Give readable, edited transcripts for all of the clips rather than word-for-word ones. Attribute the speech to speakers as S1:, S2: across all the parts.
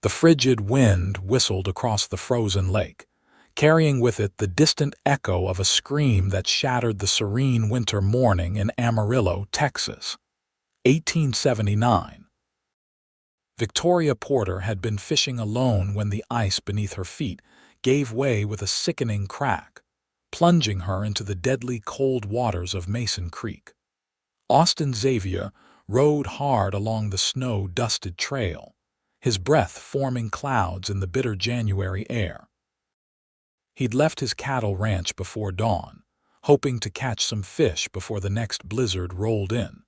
S1: The frigid wind whistled across the frozen lake, carrying with it the distant echo of a scream that shattered the serene winter morning in Amarillo, Texas. 1879. Victoria Porter had been fishing alone when the ice beneath her feet gave way with a sickening crack, plunging her into the deadly cold waters of Mason Creek. Austin Xavier rode hard along the snow-dusted trail, his breath forming clouds in the bitter January air. He'd left his cattle ranch before dawn, hoping to catch some fish before the next blizzard rolled in.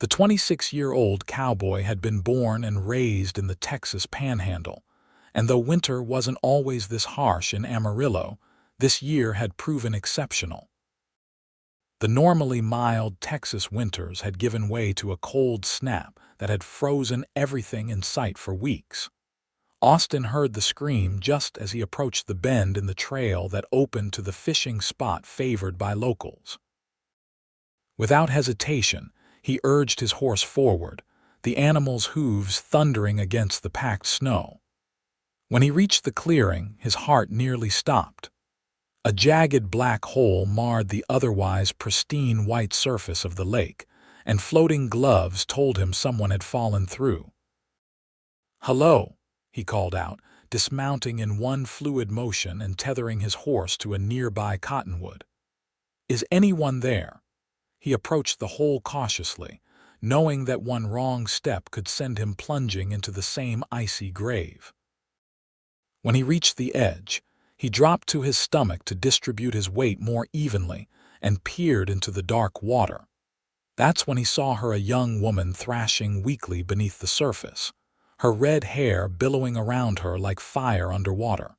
S1: The 26-year-old cowboy had been born and raised in the Texas Panhandle, and though winter wasn't always this harsh in Amarillo, this year had proven exceptional. The normally mild Texas winters had given way to a cold snap that had frozen everything in sight for weeks. Austin heard the scream just as he approached the bend in the trail that opened to the fishing spot favored by locals. Without hesitation, he urged his horse forward, the animal's hooves thundering against the packed snow. When he reached the clearing, his heart nearly stopped. A jagged black hole marred the otherwise pristine white surface of the lake, and floating gloves told him someone had fallen through. "Hello," he called out, dismounting in one fluid motion and tethering his horse to a nearby cottonwood. "Is anyone there?" He approached the hole cautiously, knowing that one wrong step could send him plunging into the same icy grave. When he reached the edge, he dropped to his stomach to distribute his weight more evenly and peered into the dark water. That's when he saw her, a young woman thrashing weakly beneath the surface, her red hair billowing around her like fire underwater.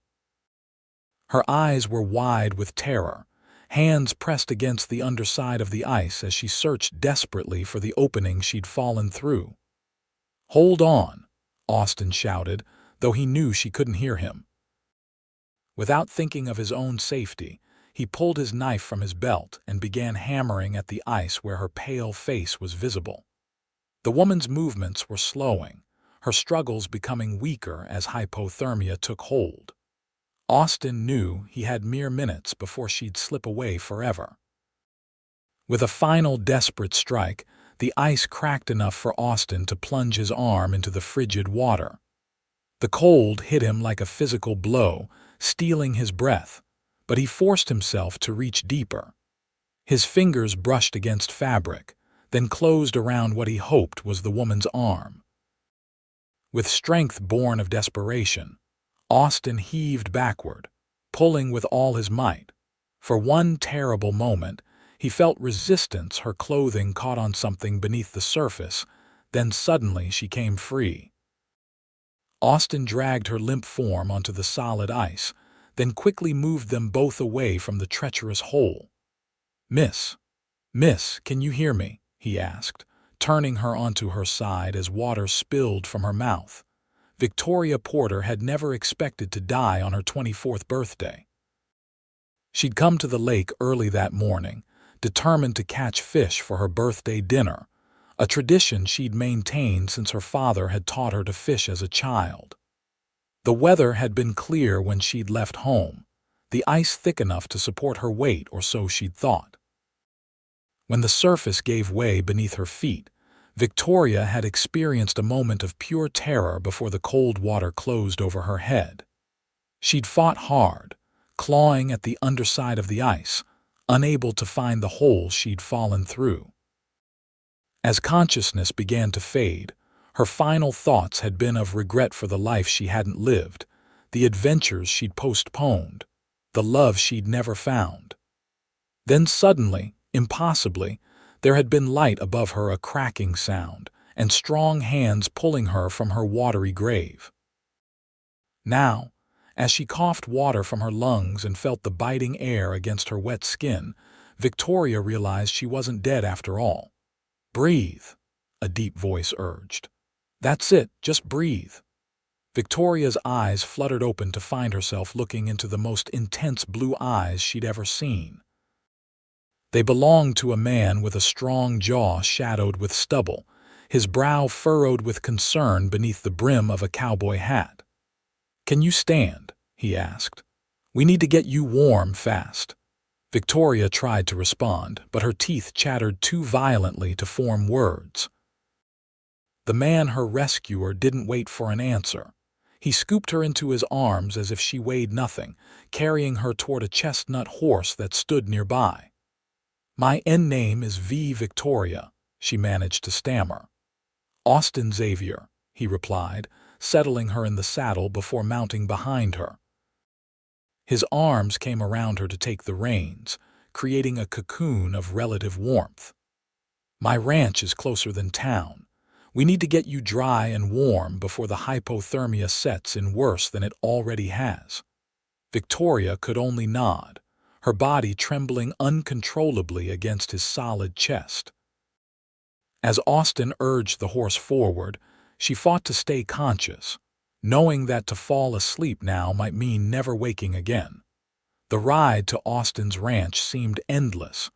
S1: Her eyes were wide with terror, hands pressed against the underside of the ice as she searched desperately for the opening she'd fallen through. "Hold on," Austin shouted, though he knew she couldn't hear him. Without thinking of his own safety, he pulled his knife from his belt and began hammering at the ice where her pale face was visible. The woman's movements were slowing, her struggles becoming weaker as hypothermia took hold. Austin knew he had mere minutes before she'd slip away forever. With a final desperate strike, the ice cracked enough for Austin to plunge his arm into the frigid water. The cold hit him like a physical blow, stealing his breath, but he forced himself to reach deeper. His fingers brushed against fabric, then closed around what he hoped was the woman's arm. With strength born of desperation, Austin heaved backward, pulling with all his might. For one terrible moment, he felt resistance. Her clothing caught on something beneath the surface, then suddenly she came free. Austin dragged her limp form onto the solid ice, then quickly moved them both away from the treacherous hole. Miss, can you hear me?" he asked, turning her onto her side as water spilled from her mouth. Victoria Porter had never expected to die on her 24th birthday. She'd come to the lake early that morning, determined to catch fish for her birthday dinner, a tradition she'd maintained since her father had taught her to fish as a child. The weather had been clear when she'd left home, the ice thick enough to support her weight, or so she'd thought. When the surface gave way beneath her feet, Victoria had experienced a moment of pure terror before the cold water closed over her head. She'd fought hard, clawing at the underside of the ice, unable to find the hole she'd fallen through. As consciousness began to fade, her final thoughts had been of regret for the life she hadn't lived, the adventures she'd postponed, the love she'd never found. Then suddenly, impossibly, there had been light above her, a cracking sound, and strong hands pulling her from her watery grave. Now, as she coughed water from her lungs and felt the biting air against her wet skin, Victoria realized she wasn't dead after all. "Breathe," a deep voice urged. "That's it, just breathe." Victoria's eyes fluttered open to find herself looking into the most intense blue eyes she'd ever seen. They belonged to a man with a strong jaw shadowed with stubble, his brow furrowed with concern beneath the brim of a cowboy hat. "Can you stand?" he asked. "We need to get you warm fast." Victoria tried to respond, but her teeth chattered too violently to form words. The man, her rescuer, didn't wait for an answer. He scooped her into his arms as if she weighed nothing, carrying her toward a chestnut horse that stood nearby. "My name is Victoria," she managed to stammer. "Austin Xavier," he replied, settling her in the saddle before mounting behind her. His arms came around her to take the reins, creating a cocoon of relative warmth. "My ranch is closer than town. We need to get you dry and warm before the hypothermia sets in worse than it already has." Victoria could only nod, her body trembling uncontrollably against his solid chest. As Austin urged the horse forward, she fought to stay conscious, knowing that to fall asleep now might mean never waking again. The ride to Austin's ranch seemed endless,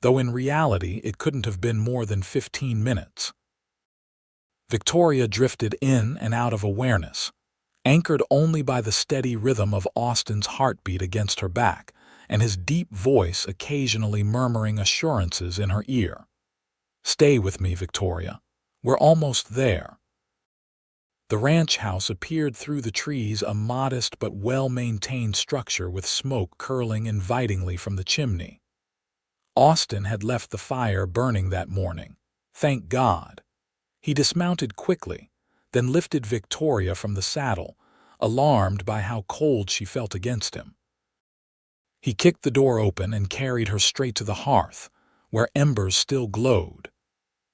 S1: though in reality it couldn't have been more than 15 minutes. Victoria drifted in and out of awareness, anchored only by the steady rhythm of Austin's heartbeat against her back and his deep voice occasionally murmuring assurances in her ear. "Stay with me, Victoria. We're almost there." The ranch house appeared through the trees, a modest but well-maintained structure with smoke curling invitingly from the chimney. Austin had left the fire burning that morning. Thank God. He dismounted quickly, then lifted Victoria from the saddle, alarmed by how cold she felt against him. He kicked the door open and carried her straight to the hearth, where embers still glowed.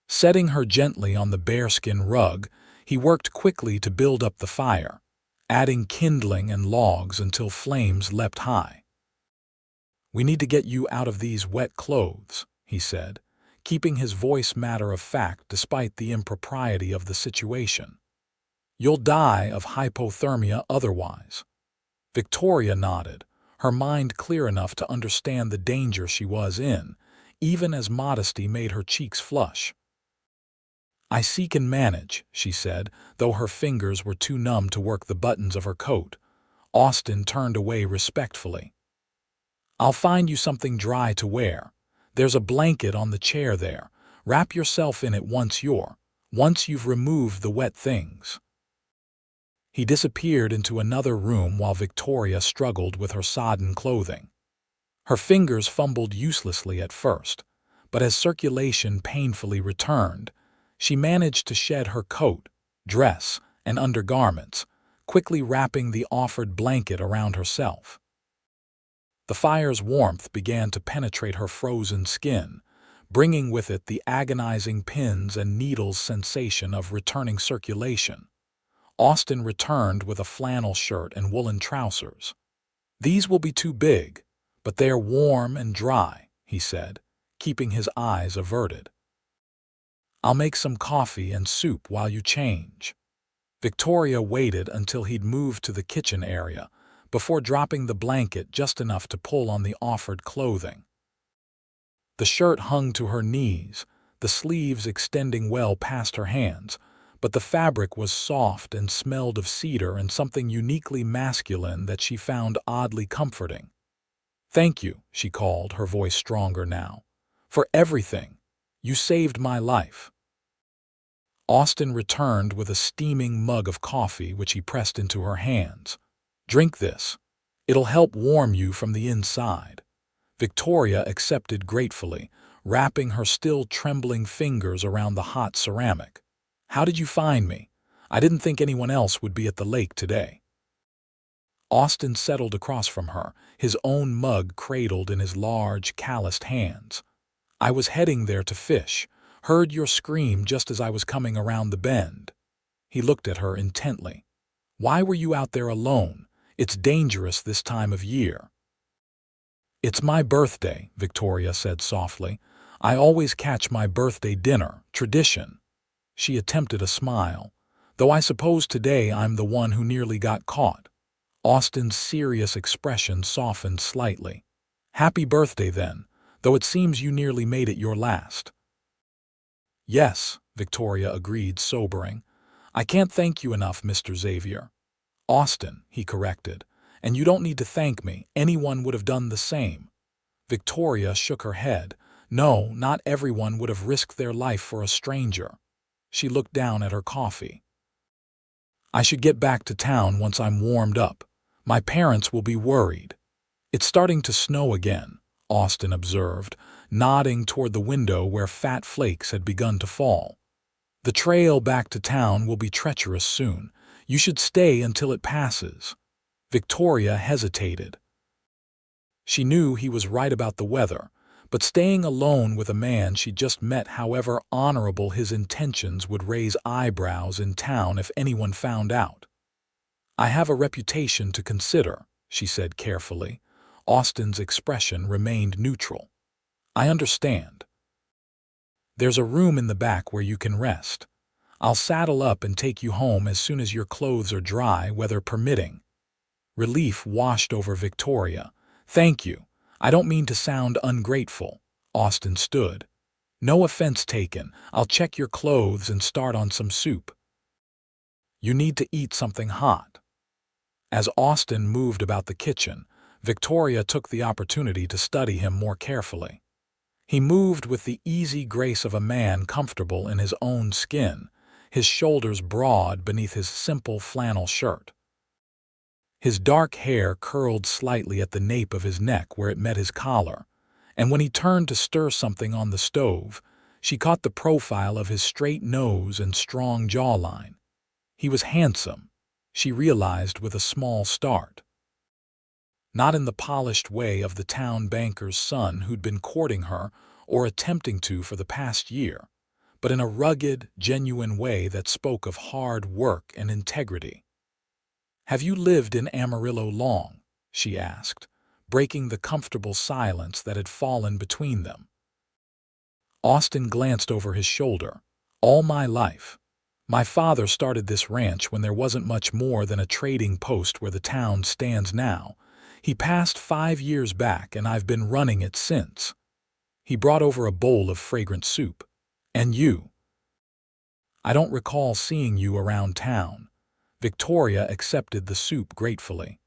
S1: Setting her gently on the bearskin rug, he worked quickly to build up the fire, adding kindling and logs until flames leapt high. "We need to get you out of these wet clothes," he said, keeping his voice matter-of-fact despite the impropriety of the situation. "You'll die of hypothermia otherwise." Victoria nodded, her mind clear enough to understand the danger she was in, even as modesty made her cheeks flush. "I can manage," she said, though her fingers were too numb to work the buttons of her coat. Austin turned away respectfully. "I'll find you something dry to wear. There's a blanket on the chair there. Wrap yourself in it once you've removed the wet things." He disappeared into another room while Victoria struggled with her sodden clothing. Her fingers fumbled uselessly at first, but as circulation painfully returned, she managed to shed her coat, dress, and undergarments, quickly wrapping the offered blanket around herself. The fire's warmth began to penetrate her frozen skin, bringing with it the agonizing pins and needles sensation of returning circulation. Austin returned with a flannel shirt and woolen trousers. "These will be too big, but they are warm and dry," he said, keeping his eyes averted. "I'll make some coffee and soup while you change." Victoria waited until he'd moved to the kitchen area before dropping the blanket just enough to pull on the offered clothing. The shirt hung to her knees, the sleeves extending well past her hands, but the fabric was soft and smelled of cedar and something uniquely masculine that she found oddly comforting. "Thank you," she called, her voice stronger now, "for everything. You saved my life." Austin returned with a steaming mug of coffee which he pressed into her hands. "Drink this. It'll help warm you from the inside." Victoria accepted gratefully, wrapping her still trembling fingers around the hot ceramic. "How did you find me? I didn't think anyone else would be at the lake today." Austin settled across from her, his own mug cradled in his large, calloused hands. "I was heading there to fish. Heard your scream just as I was coming around the bend." He looked at her intently. "Why were you out there alone? It's dangerous this time of year." "It's my birthday," Victoria said softly. "I always catch my birthday dinner, tradition." She attempted a smile. "Though I suppose today I'm the one who nearly got caught." Austin's serious expression softened slightly. "Happy birthday then, though it seems you nearly made it your last." "Yes," Victoria agreed, sobering. I can't thank you enough, Mr. Xavier. Austin, he corrected. And you don't need to thank me. Anyone would have done the same. Victoria shook her head. No, not everyone would have risked their life for a stranger. She looked down at her coffee. I should get back to town once I'm warmed up. My parents will be worried. It's starting to snow again, Austin observed, nodding toward the window where fat flakes had begun to fall. The trail back to town will be treacherous soon. You should stay until it passes. Victoria hesitated. She knew he was right about the weather, but staying alone with a man she'd just met, however honorable his intentions, would raise eyebrows in town if anyone found out. I have a reputation to consider, she said carefully. Austin's expression remained neutral. I understand. There's a room in the back where you can rest. I'll saddle up and take you home as soon as your clothes are dry, weather permitting. Relief washed over Victoria. Thank you. I don't mean to sound ungrateful. Austin stood. No offense taken. I'll check your clothes and start on some soup. You need to eat something hot. As Austin moved about the kitchen, Victoria took the opportunity to study him more carefully. He moved with the easy grace of a man comfortable in his own skin, his shoulders broad beneath his simple flannel shirt. His dark hair curled slightly at the nape of his neck where it met his collar, and when he turned to stir something on the stove, she caught the profile of his straight nose and strong jawline. He was handsome, she realized with a small start. Not in the polished way of the town banker's son who'd been courting her or attempting to for the past year, but in a rugged, genuine way that spoke of hard work and integrity. Have you lived in Amarillo long? She asked, breaking the comfortable silence that had fallen between them. Austin glanced over his shoulder. All my life. My father started this ranch when there wasn't much more than a trading post where the town stands now. He passed 5 years back, and I've been running it since. He brought over a bowl of fragrant soup. And you? I don't recall seeing you around town. Victoria accepted the soup gratefully.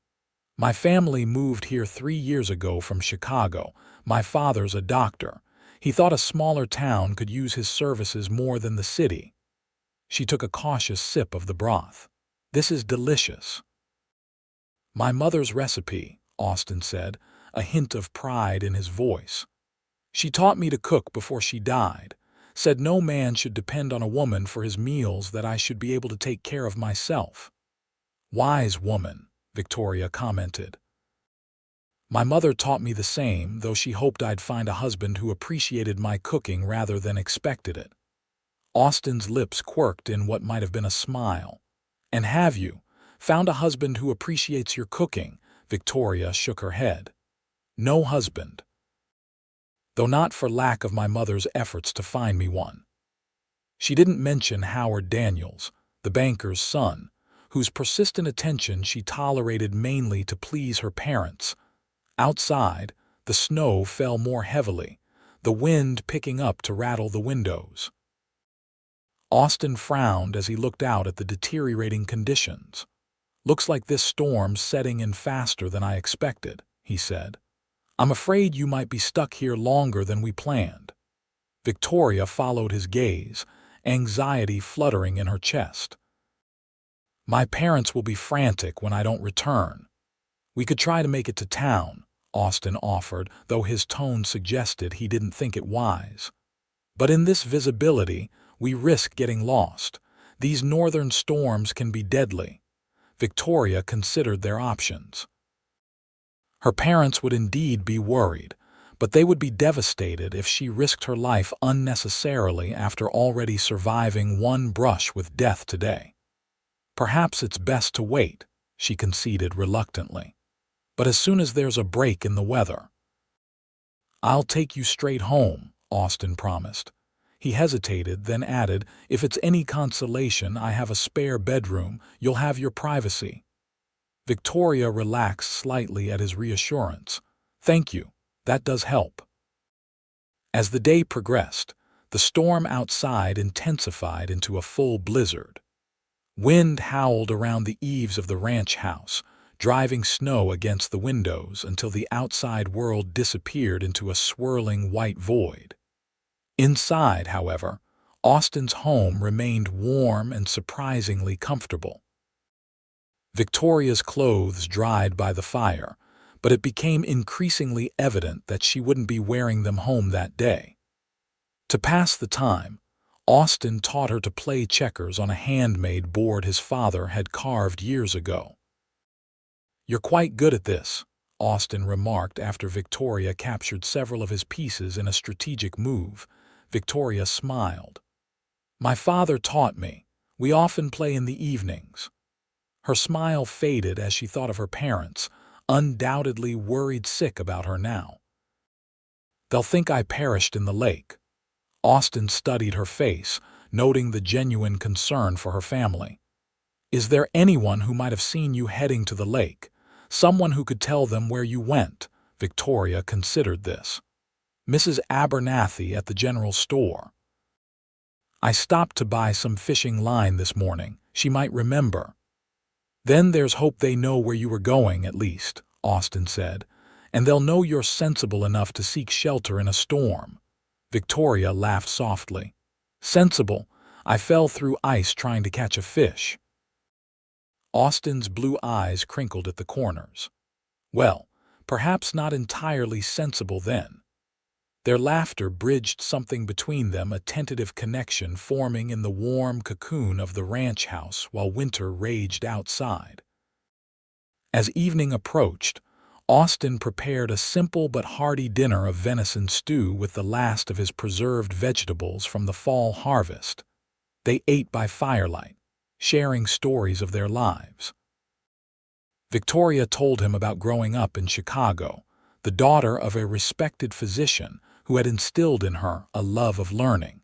S1: My family moved here 3 years ago from Chicago. My father's a doctor. He thought a smaller town could use his services more than the city. She took a cautious sip of the broth. This is delicious. My mother's recipe, Austin said, a hint of pride in his voice. She taught me to cook before she died, said no man should depend on a woman for his meals, that I should be able to take care of myself. Wise woman, Victoria commented. My mother taught me the same, though she hoped I'd find a husband who appreciated my cooking rather than expected it. Austin's lips quirked in what might have been a smile. And have you found a husband who appreciates your cooking? Victoria shook her head. No husband. Though not for lack of my mother's efforts to find me one. She didn't mention Howard Daniels, the banker's son, whose persistent attention she tolerated mainly to please her parents. Outside, the snow fell more heavily, the wind picking up to rattle the windows. Austin frowned as he looked out at the deteriorating conditions. Looks like this storm's setting in faster than I expected, he said. I'm afraid you might be stuck here longer than we planned. Victoria followed his gaze, anxiety fluttering in her chest. My parents will be frantic when I don't return. We could try to make it to town, Austin offered, though his tone suggested he didn't think it wise. But in this visibility, we risk getting lost. These northern storms can be deadly. Victoria considered their options. Her parents would indeed be worried, but they would be devastated if she risked her life unnecessarily after already surviving one brush with death today. Perhaps it's best to wait, she conceded reluctantly. But as soon as there's a break in the weather. I'll take you straight home, Austin promised. He hesitated, then added, if it's any consolation, I have a spare bedroom. You'll have your privacy. Victoria relaxed slightly at his reassurance. Thank you. That does help. As the day progressed, The storm outside intensified into a full blizzard. Wind howled around the eaves of the ranch house, driving snow against the windows until the outside world disappeared into a swirling white void. Inside, however, Austin's home remained warm and surprisingly comfortable. Victoria's clothes dried by the fire, but it became increasingly evident that she wouldn't be wearing them home that day. To pass the time, Austin taught her to play checkers on a handmade board his father had carved years ago. "You're quite good at this," Austin remarked after Victoria captured several of his pieces in a strategic move. Victoria smiled. "My father taught me. We often play in the evenings." Her smile faded as she thought of her parents, undoubtedly worried sick about her now. "They'll think I perished in the lake." Austin studied her face, noting the genuine concern for her family. "Is there anyone who might have seen you heading to the lake? Someone who could tell them where you went?" Victoria considered this. "Mrs. Abernathy at the general store. I stopped to buy some fishing line this morning. She might remember." "Then there's hope they know where you were going, at least," Austin said, "and they'll know you're sensible enough to seek shelter in a storm." Victoria laughed softly. "Sensible? I fell through ice trying to catch a fish." Austin's blue eyes crinkled at the corners. "Well, perhaps not entirely sensible then." Their laughter bridged something between them, a tentative connection forming in the warm cocoon of the ranch house while winter raged outside. As evening approached, Austin prepared a simple but hearty dinner of venison stew with the last of his preserved vegetables from the fall harvest. They ate by firelight, sharing stories of their lives. Victoria told him about growing up in Chicago, the daughter of a respected physician who had instilled in her a love of learning.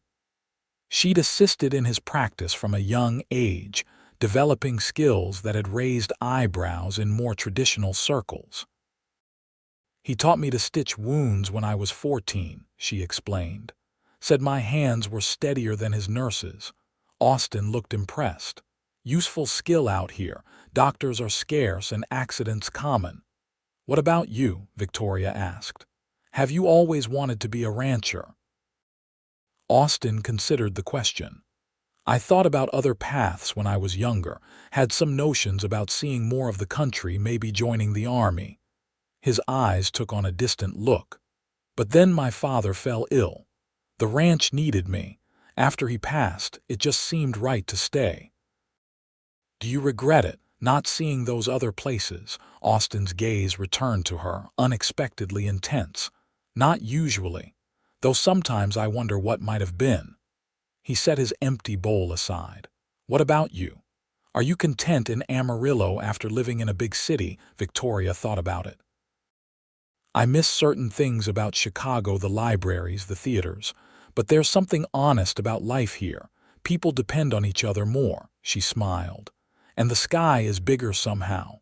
S1: She'd assisted in his practice from a young age, developing skills that had raised eyebrows in more traditional circles. "He taught me to stitch wounds when I was 14, she explained. Said my hands were steadier than his nurses." Austin looked impressed. "Useful skill out here. Doctors are scarce and accidents common." "What about you?" Victoria asked. "Have you always wanted to be a rancher?" Austin considered the question. "I thought about other paths when I was younger, had some notions about seeing more of the country, maybe joining the army." His eyes took on a distant look. "But then my father fell ill. The ranch needed me. After he passed, it just seemed right to stay." "Do you regret it, not seeing those other places?" Austin's gaze returned to her, unexpectedly intense. "Not usually, though sometimes I wonder what might have been." He set his empty bowl aside. "What about you? Are you content in Amarillo after living in a big city?" Victoria thought about it. "I miss certain things about Chicago, the libraries, the theaters, but there's something honest about life here. People depend on each other more," she smiled. "And the sky is bigger somehow."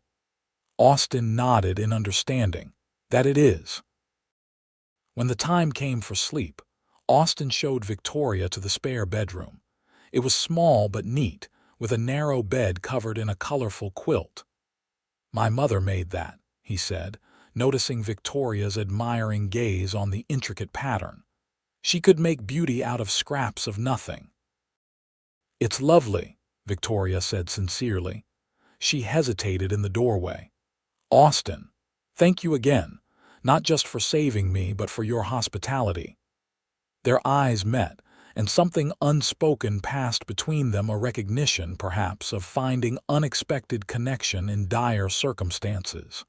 S1: Austin nodded in understanding. "That it is." When the time came for sleep, Austin showed Victoria to the spare bedroom. It was small but neat, with a narrow bed covered in a colorful quilt. "My mother made that," he said, noticing Victoria's admiring gaze on the intricate pattern. "She could make beauty out of scraps of nothing." "It's lovely," Victoria said sincerely. She hesitated in the doorway. "Austin, thank you again, not just for saving me, but for your hospitality." Their eyes met, and something unspoken passed between them, a recognition, perhaps, of finding unexpected connection in dire circumstances.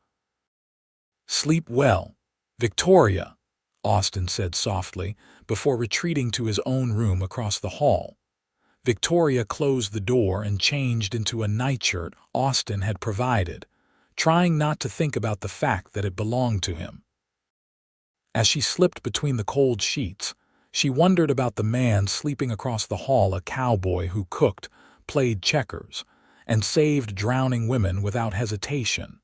S1: "Sleep well, Victoria," Austin said softly, before retreating to his own room across the hall. Victoria closed the door and changed into a nightshirt Austin had provided, trying not to think about the fact that it belonged to him. As she slipped between the cold sheets, she wondered about the man sleeping across the hall, a cowboy who cooked, played checkers, and saved drowning women without hesitation.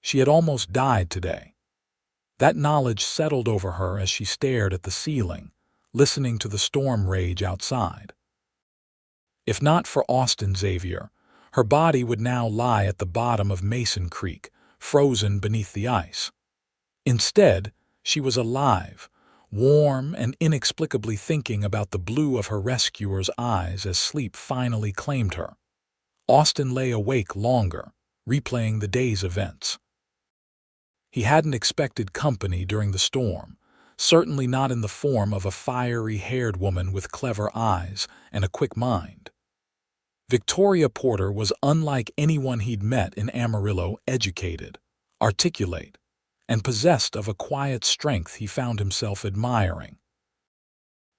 S1: She had almost died today. That knowledge settled over her as she stared at the ceiling, listening to the storm rage outside. If not for Austin Xavier, her body would now lie at the bottom of Mason Creek, frozen beneath the ice. Instead, she was alive, warm and inexplicably thinking about the blue of her rescuer's eyes as sleep finally claimed her. Austin lay awake longer, replaying the day's events. He hadn't expected company during the storm, certainly not in the form of a fiery-haired woman with clever eyes and a quick mind. Victoria Porter was unlike anyone he'd met in Amarillo, educated, articulate, and possessed of a quiet strength he found himself admiring.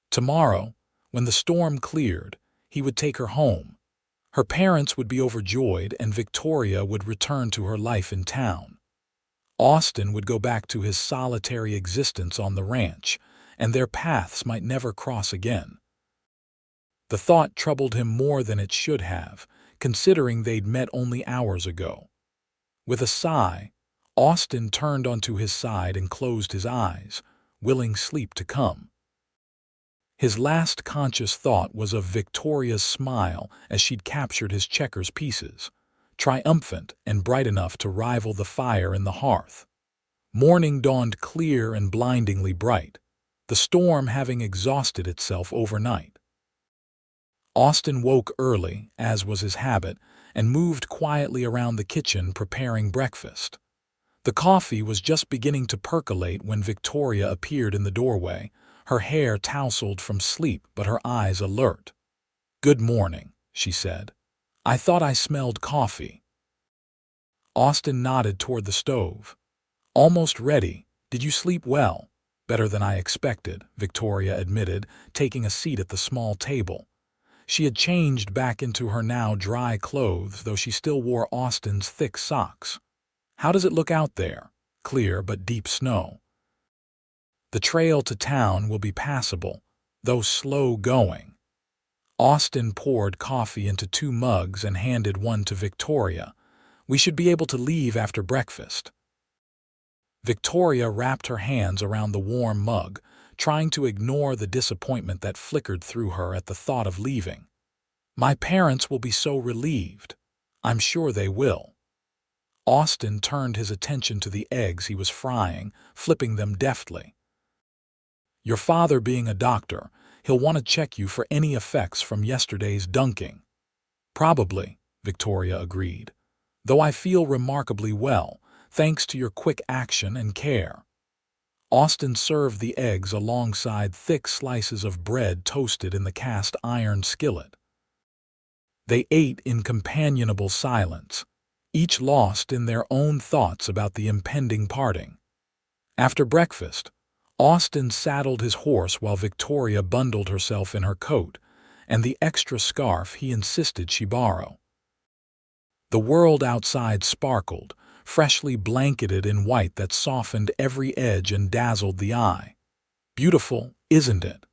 S1: Tomorrow, when the storm cleared, he would take her home. Her parents would be overjoyed and Victoria would return to her life in town. Austin would go back to his solitary existence on the ranch, and their paths might never cross again. The thought troubled him more than it should have, considering they'd met only hours ago. With a sigh, Austin turned onto his side and closed his eyes, willing sleep to come. His last conscious thought was of Victoria's smile as she'd captured his checkers pieces, triumphant and bright enough to rival the fire in the hearth. Morning dawned clear and blindingly bright, the storm having exhausted itself overnight. Austin woke early, as was his habit, and moved quietly around the kitchen preparing breakfast. The coffee was just beginning to percolate when Victoria appeared in the doorway, her hair tousled from sleep but her eyes alert. "Good morning," she said. "I thought I smelled coffee." Austin nodded toward the stove. "Almost ready. Did you sleep well?" "Better than I expected," Victoria admitted, taking a seat at the small table. She had changed back into her now dry clothes, though she still wore Austin's thick socks. "How does it look out there?" "Clear but deep snow." "The trail to town will be passable, though slow going." Austin poured coffee into 2 mugs and handed one to Victoria. "We should be able to leave after breakfast." Victoria wrapped her hands around the warm mug, trying to ignore the disappointment that flickered through her at the thought of leaving. "My parents will be so relieved." "I'm sure they will." Austin turned his attention to the eggs he was frying, flipping them deftly. "Your father being a doctor, he'll want to check you for any effects from yesterday's dunking." "Probably," Victoria agreed, "though I feel remarkably well, thanks to your quick action and care." Austin served the eggs alongside thick slices of bread toasted in the cast iron skillet. They ate in companionable silence, each lost in their own thoughts about the impending parting. After breakfast, Austin saddled his horse while Victoria bundled herself in her coat and the extra scarf he insisted she borrow. The world outside sparkled, freshly blanketed in white that softened every edge and dazzled the eye. "Beautiful, isn't it?"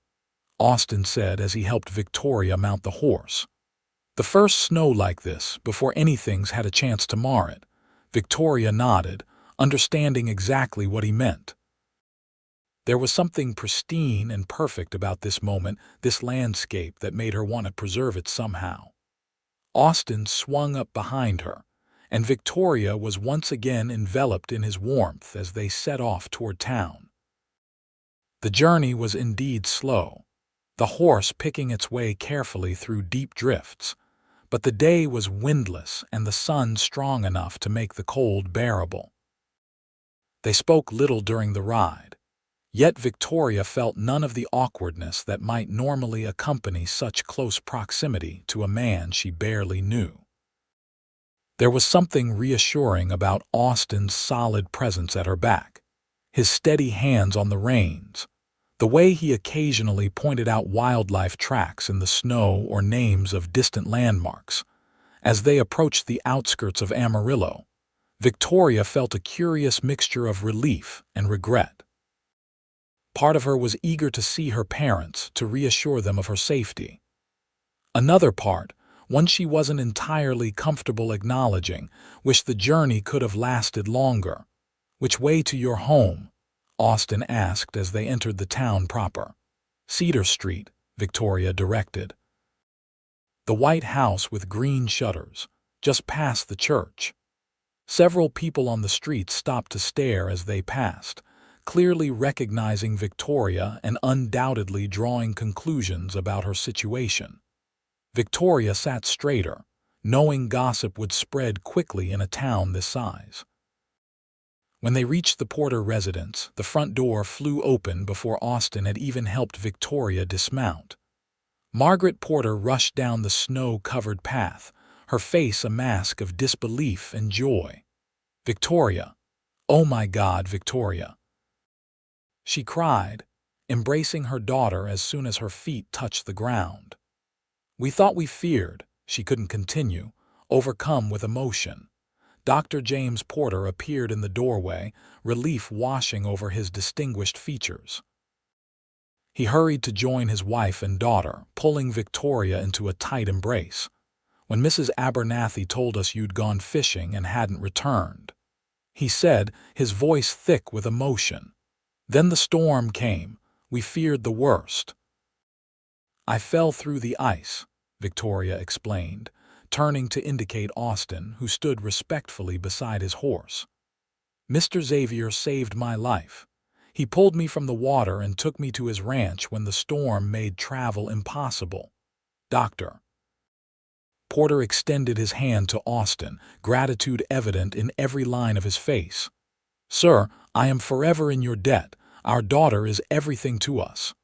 S1: Austin said as he helped Victoria mount the horse. "The first snow like this, before anything's had a chance to mar it." Victoria nodded, understanding exactly what he meant. There was something pristine and perfect about this moment, this landscape, that made her want to preserve it somehow. Austin swung up behind her, and Victoria was once again enveloped in his warmth as they set off toward town. The journey was indeed slow, the horse picking its way carefully through deep drifts, but the day was windless and the sun strong enough to make the cold bearable. They spoke little during the ride, yet Victoria felt none of the awkwardness that might normally accompany such close proximity to a man she barely knew. There was something reassuring about Austin's solid presence at her back, his steady hands on the reins, the way he occasionally pointed out wildlife tracks in the snow or names of distant landmarks. As they approached the outskirts of Amarillo, Victoria felt a curious mixture of relief and regret. Part of her was eager to see her parents, to reassure them of her safety. Another part, one she wasn't entirely comfortable acknowledging, wished the journey could have lasted longer. "Which way to your home?" Austin asked as they entered the town proper. Cedar Street, Victoria directed. The white house with green shutters, just past the church. Several people on the street stopped to stare as they passed, clearly recognizing Victoria and undoubtedly drawing conclusions about her situation. Victoria sat straighter, knowing gossip would spread quickly in a town this size. When they reached the Porter residence, the front door flew open before Austin had even helped Victoria dismount. Margaret Porter rushed down the snow-covered path, her face a mask of disbelief and joy. "Victoria! Oh my God, Victoria!" she cried, embracing her daughter as soon as her feet touched the ground. "We thought we feared," she couldn't continue, overcome with emotion. Dr. James Porter appeared in the doorway, relief washing over his distinguished features. He hurried to join his wife and daughter, pulling Victoria into a tight embrace. "When Mrs. Abernathy told us you'd gone fishing and hadn't returned," he said, his voice thick with emotion. "Then the storm came. We feared the worst." "I fell through the ice," Victoria explained, turning to indicate Austin, who stood respectfully beside his horse. "Mr. Xavier saved my life. He pulled me from the water and took me to his ranch when the storm made travel impossible. Doctor." Porter extended his hand to Austin, gratitude evident in every line of his face. "Sir, I am forever in your debt. Our daughter is everything to us."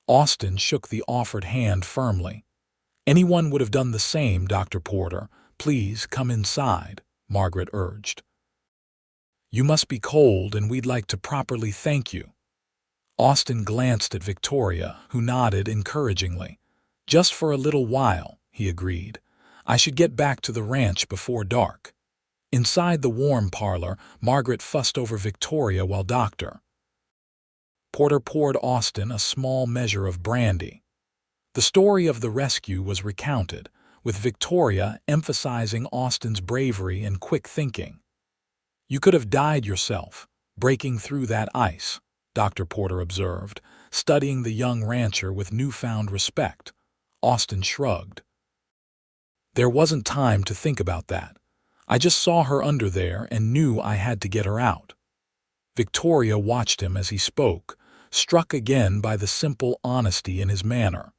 S1: Austin shook the offered hand firmly. "Anyone would have done the same, Dr. Porter. Please come inside," Margaret urged. "You must be cold and we'd like to properly thank you." Austin glanced at Victoria, who nodded encouragingly. "Just for a little while," he agreed. "I should get back to the ranch before dark." Inside the warm parlor, Margaret fussed over Victoria while Dr. Porter poured Austin a small measure of brandy. The story of the rescue was recounted, with Victoria emphasizing Austin's bravery and quick thinking. "You could have died yourself, breaking through that ice," Dr. Porter observed, studying the young rancher with newfound respect. Austin shrugged. "There wasn't time to think about that. I just saw her under there and knew I had to get her out." Victoria watched him as he spoke, struck again by the simple honesty in his manner.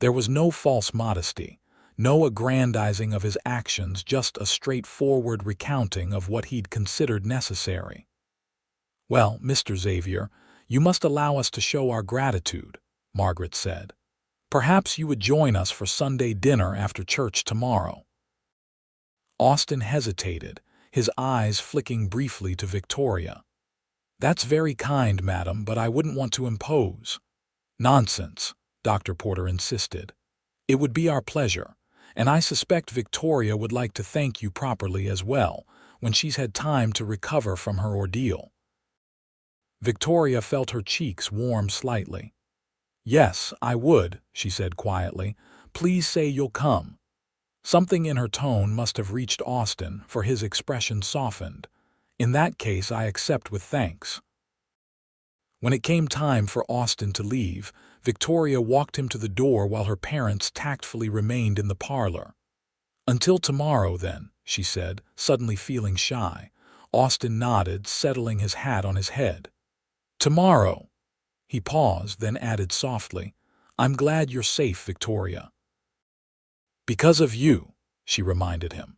S1: There was no false modesty, no aggrandizing of his actions, just a straightforward recounting of what he'd considered necessary. "Well, Mr. Xavier, you must allow us to show our gratitude," Margaret said. "Perhaps you would join us for Sunday dinner after church tomorrow." Austin hesitated, his eyes flicking briefly to Victoria. "That's very kind, madam, but I wouldn't want to impose." "Nonsense," Dr. Porter insisted. "It would be our pleasure, and I suspect Victoria would like to thank you properly as well, when she's had time to recover from her ordeal." Victoria felt her cheeks warm slightly. "Yes, I would," she said quietly. "Please say you'll come." Something in her tone must have reached Austin, for his expression softened. "In that case, I accept with thanks." When it came time for Austin to leave, Victoria walked him to the door while her parents tactfully remained in the parlor. "Until tomorrow, then," she said, suddenly feeling shy. Austin nodded, settling his hat on his head. "Tomorrow." He paused, then added softly, "I'm glad you're safe, Victoria." "Because of you," she reminded him.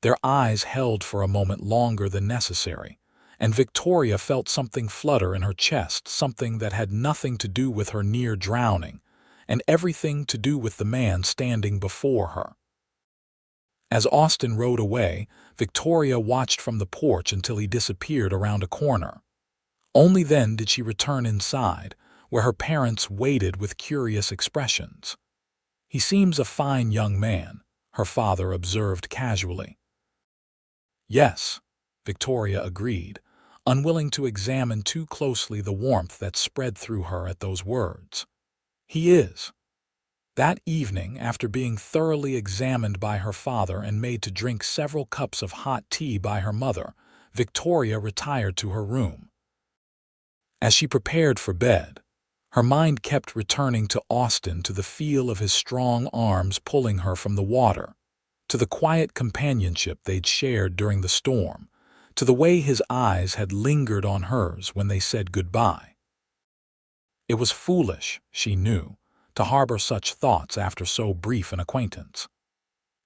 S1: Their eyes held for a moment longer than necessary, and Victoria felt something flutter in her chest, something that had nothing to do with her near drowning, and everything to do with the man standing before her. As Austin rode away, Victoria watched from the porch until he disappeared around a corner. Only then did she return inside, where her parents waited with curious expressions. "He seems a fine young man," her father observed casually. "Yes," Victoria agreed, unwilling to examine too closely the warmth that spread through her at those words. "He is." That evening, after being thoroughly examined by her father and made to drink several cups of hot tea by her mother, Victoria retired to her room. As she prepared for bed, Her mind kept returning to Austin, to the feel of his strong arms pulling her from the water, to the quiet companionship they'd shared during the storm, to the way his eyes had lingered on hers when they said goodbye. It was foolish, she knew, to harbor such thoughts after so brief an acquaintance.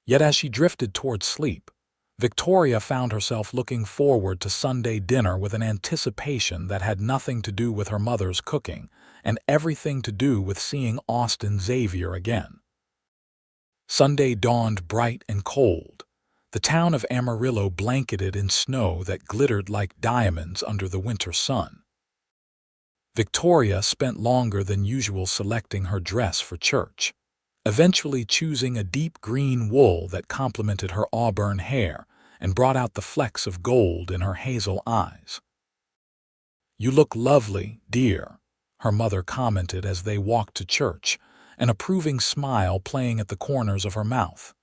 S1: Yet as she drifted toward sleep, Victoria found herself looking forward to Sunday dinner with an anticipation that had nothing to do with her mother's cooking and everything to do with seeing Austin Xavier again. Sunday dawned bright and cold, the town of Amarillo blanketed in snow that glittered like diamonds under the winter sun. Victoria spent longer than usual selecting her dress for church, eventually choosing a deep green wool that complemented her auburn hair and brought out the flecks of gold in her hazel eyes. "You look lovely, dear," her mother commented as they walked to church, an approving smile playing at the corners of her mouth.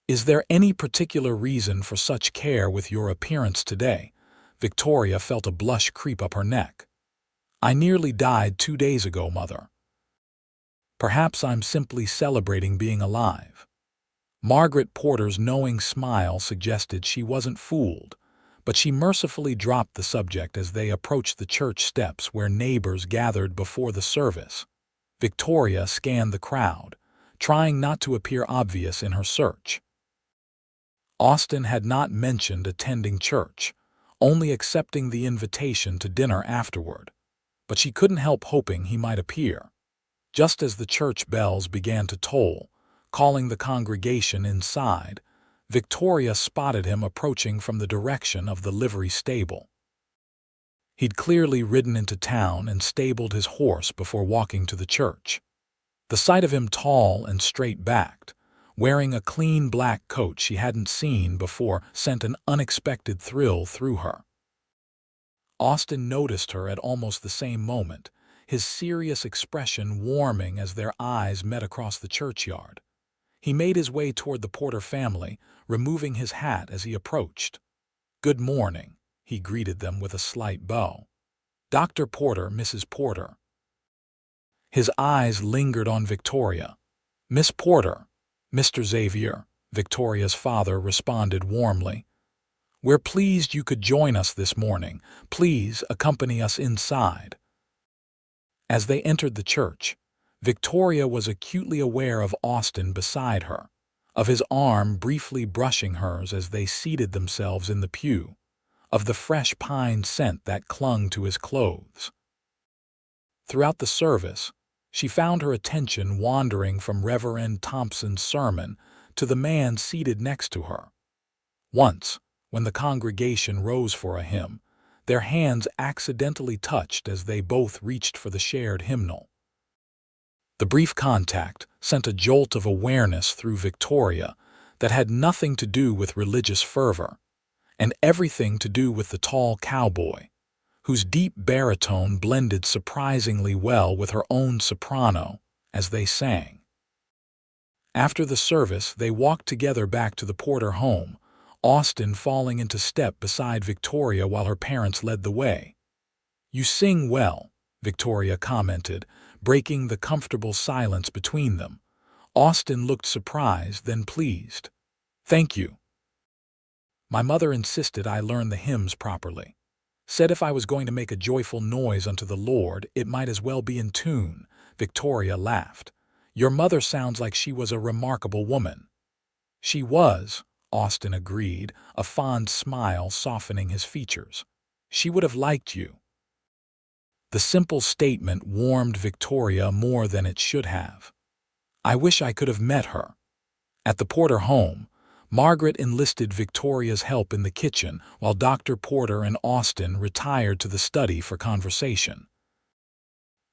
S1: "Is there any particular reason for such care with your appearance today?" Victoria felt a blush creep up her neck. "I nearly died 2 days ago, Mother." "Perhaps I'm simply celebrating being alive." Margaret Porter's knowing smile suggested she wasn't fooled, but she mercifully dropped the subject as they approached the church steps where neighbors gathered before the service. Victoria scanned the crowd, trying not to appear obvious in her search. Austin had not mentioned attending church, only accepting the invitation to dinner afterward, but she couldn't help hoping he might appear. Just as the church bells began to toll, calling the congregation inside, Victoria spotted him approaching from the direction of the livery stable. He'd clearly ridden into town and stabled his horse before walking to the church. The sight of him tall and straight-backed, wearing a clean black coat she hadn't seen before, sent an unexpected thrill through her. Austin noticed her at almost the same moment, his serious expression warming as their eyes met across the churchyard. He made his way toward the Porter family, removing his hat as he approached. "Good morning," he greeted them with a slight bow. "Dr. Porter, Mrs. Porter." His eyes lingered on Victoria. "Miss Porter, Mr. Xavier," Victoria's father responded warmly. "We're pleased you could join us this morning. Please accompany us inside." As they entered the church, Victoria was acutely aware of Austin beside her, of his arm briefly brushing hers as they seated themselves in the pew, of the fresh pine scent that clung to his clothes. Throughout the service, she found her attention wandering from Reverend Thompson's sermon to the man seated next to her. Once, when the congregation rose for a hymn, their hands accidentally touched as they both reached for the shared hymnal. The brief contact sent a jolt of awareness through Victoria that had nothing to do with religious fervor, and everything to do with the tall cowboy, whose deep baritone blended surprisingly well with her own soprano as they sang. After the service, they walked together back to the Porter home, Austin falling into step beside Victoria while her parents led the way. "You sing well," Victoria commented, breaking the comfortable silence between them. Austin looked surprised, then pleased. "Thank you. My mother insisted I learn the hymns properly. Said if I was going to make a joyful noise unto the Lord, it might as well be in tune." Victoria laughed. "Your mother sounds like she was a remarkable woman." "She was," Austin agreed, a fond smile softening his features. "She would have liked you." The simple statement warmed Victoria more than it should have. "I wish I could have met her." At the Porter home, Margaret enlisted Victoria's help in the kitchen while Dr. Porter and Austin retired to the study for conversation.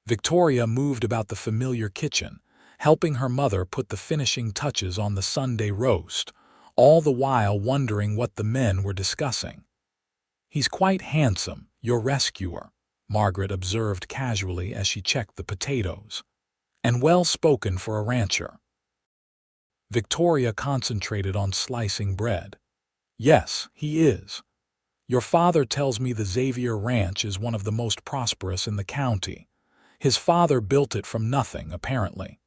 S1: Victoria moved about the familiar kitchen, helping her mother put the finishing touches on the Sunday roast, all the while wondering what the men were discussing. "He's quite handsome, your rescuer," Margaret observed casually as she checked the potatoes. "And well-spoken for a rancher." Victoria concentrated on slicing bread. "Yes, he is. Your father tells me the Xavier Ranch is one of the most prosperous in the county. His father built it from nothing, apparently.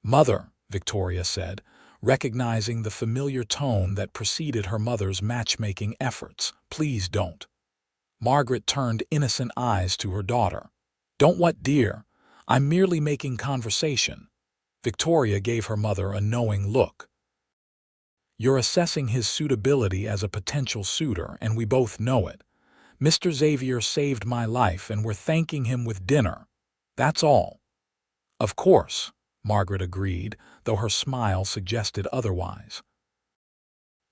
S1: "Mother," Victoria said, recognizing the familiar tone that preceded her mother's matchmaking efforts, "please don't." Margaret turned innocent eyes to her daughter. "Don't what, dear? I'm merely making conversation." Victoria gave her mother a knowing look. "You're assessing his suitability as a potential suitor, and we both know it. Mr. Xavier saved my life, and we're thanking him with dinner. That's all." "Of course," Margaret agreed, though her smile suggested otherwise.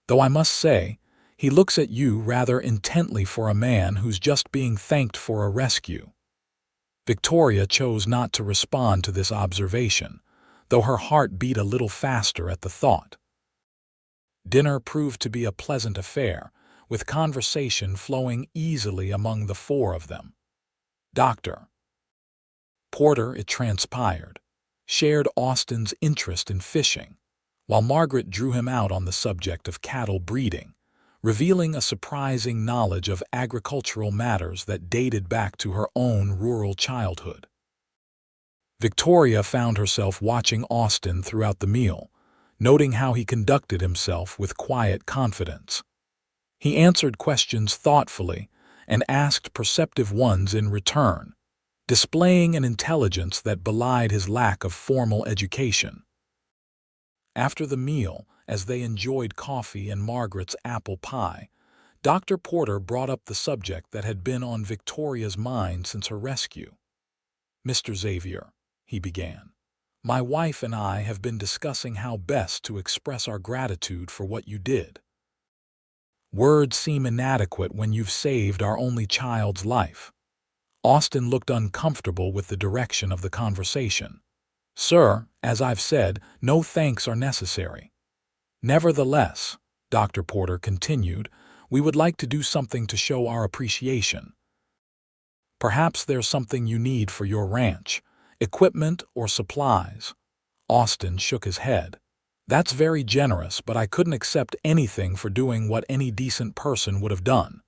S1: "Though I must say, he looks at you rather intently for a man who's just being thanked for a rescue." Victoria chose not to respond to this observation, though her heart beat a little faster at the thought. Dinner proved to be a pleasant affair, with conversation flowing easily among the four of them. Dr. Porter, it transpired, shared Austin's interest in fishing, while Margaret drew him out on the subject of cattle breeding, revealing a surprising knowledge of agricultural matters that dated back to her own rural childhood. Victoria found herself watching Austin throughout the meal, noting how he conducted himself with quiet confidence. He answered questions thoughtfully and asked perceptive ones in return, displaying an intelligence that belied his lack of formal education. After the meal, as they enjoyed coffee and Margaret's apple pie, Dr. Porter brought up the subject that had been on Victoria's mind since her rescue. "Mr. Xavier," he began, "my wife and I have been discussing how best to express our gratitude for what you did. Words seem inadequate when you've saved our only child's life." Austin looked uncomfortable with the direction of the conversation. "Sir, as I've said, no thanks are necessary. Nevertheless," Dr. Porter continued, "we would like to do something to show our appreciation. Perhaps there's something you need for your ranch, equipment or supplies." Austin shook his head. "That's very generous, but I couldn't accept anything for doing what any decent person would have done."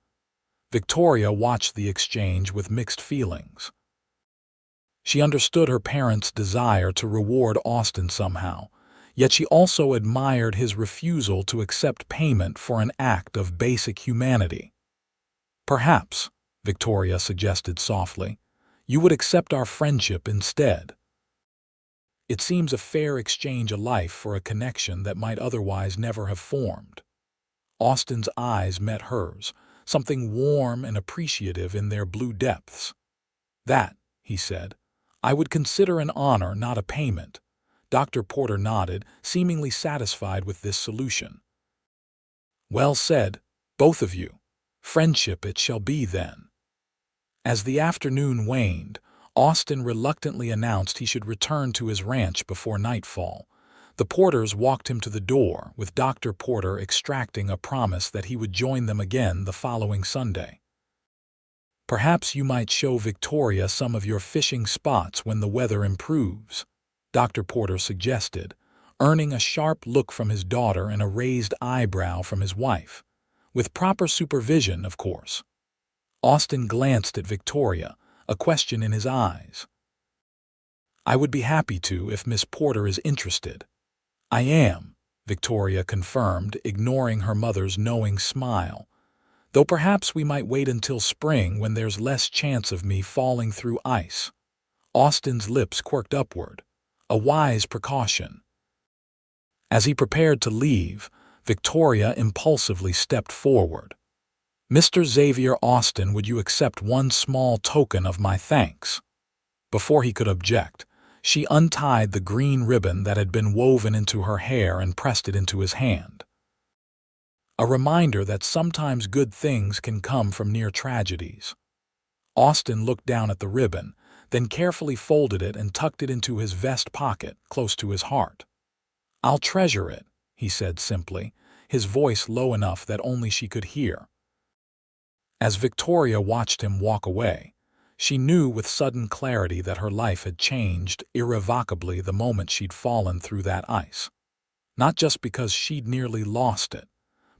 S1: Victoria watched the exchange with mixed feelings. She understood her parents' desire to reward Austin somehow, yet she also admired his refusal to accept payment for an act of basic humanity. "Perhaps," Victoria suggested softly, "you would accept our friendship instead. It seems a fair exchange alike for a connection that might otherwise never have formed." Austin's eyes met hers, something warm and appreciative in their blue depths. "That," he said, "I would consider an honor, not a payment." Dr. Porter nodded, seemingly satisfied with this solution. "Well said, both of you. Friendship it shall be, then." As the afternoon waned, Austin reluctantly announced he should return to his ranch before nightfall. The Porters walked him to the door, with Dr. Porter extracting a promise that he would join them again the following Sunday. "Perhaps you might show Victoria some of your fishing spots when the weather improves," Dr. Porter suggested, earning a sharp look from his daughter and a raised eyebrow from his wife. "With proper supervision, of course." Austin glanced at Victoria, a question in his eyes. "I would be happy to if Miss Porter is interested." "I am," Victoria confirmed, ignoring her mother's knowing smile. "Though perhaps we might wait until spring when there's less chance of me falling through ice." Austin's lips quirked upward. A wise precaution. As he prepared to leave, Victoria impulsively stepped forward. "Mr. Xavier Austin, would you accept one small token of my thanks?" Before he could object, she untied the green ribbon that had been woven into her hair and pressed it into his hand. A reminder that sometimes good things can come from near tragedies. Austin looked down at the ribbon, then carefully folded it and tucked it into his vest pocket, close to his heart. "I'll treasure it," he said simply, his voice low enough that only she could hear. As Victoria watched him walk away, she knew with sudden clarity that her life had changed irrevocably the moment she'd fallen through that ice. Not just because she'd nearly lost it,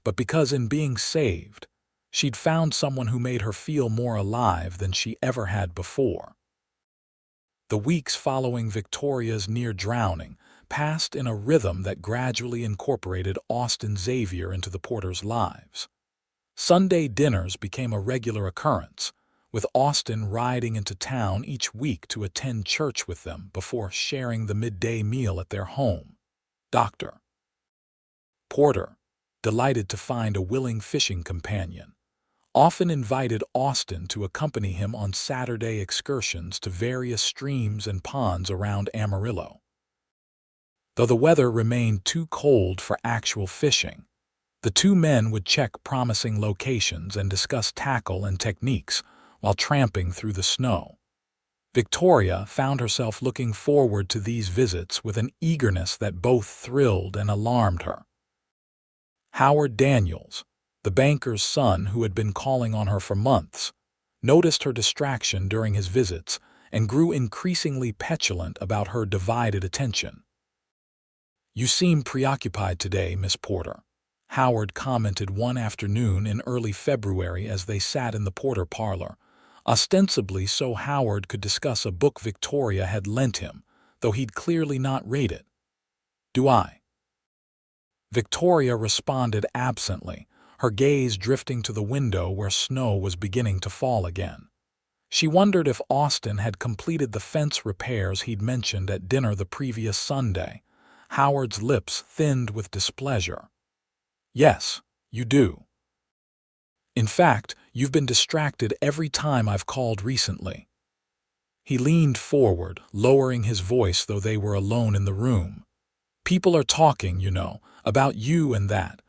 S1: but because in being saved, she'd found someone who made her feel more alive than she ever had before. The weeks following Victoria's near drowning passed in a rhythm that gradually incorporated Austin Xavier into the Porters' lives. Sunday dinners became a regular occurrence, with Austin riding into town each week to attend church with them before sharing the midday meal at their home. Dr. Porter, delighted to find a willing fishing companion, often invited Austin to accompany him on Saturday excursions to various streams and ponds around Amarillo. Though the weather remained too cold for actual fishing, the two men would check promising locations and discuss tackle and techniques while tramping through the snow. Victoria found herself looking forward to these visits with an eagerness that both thrilled and alarmed her. Howard Daniels, the banker's son who had been calling on her for months, noticed her distraction during his visits and grew increasingly petulant about her divided attention. "You seem preoccupied today, Miss Porter," Howard commented one afternoon in early February as they sat in the Porter parlor, ostensibly so Howard could discuss a book Victoria had lent him, though he'd clearly not read it. "Do I?" Victoria responded absently, her gaze drifting to the window where snow was beginning to fall again. She wondered if Austin had completed the fence repairs he'd mentioned at dinner the previous Sunday. Howard's lips thinned with displeasure. "Yes, you do. In fact, you've been distracted every time I've called recently." He leaned forward, lowering his voice though they were alone in the room. "People are talking, you know, about you and that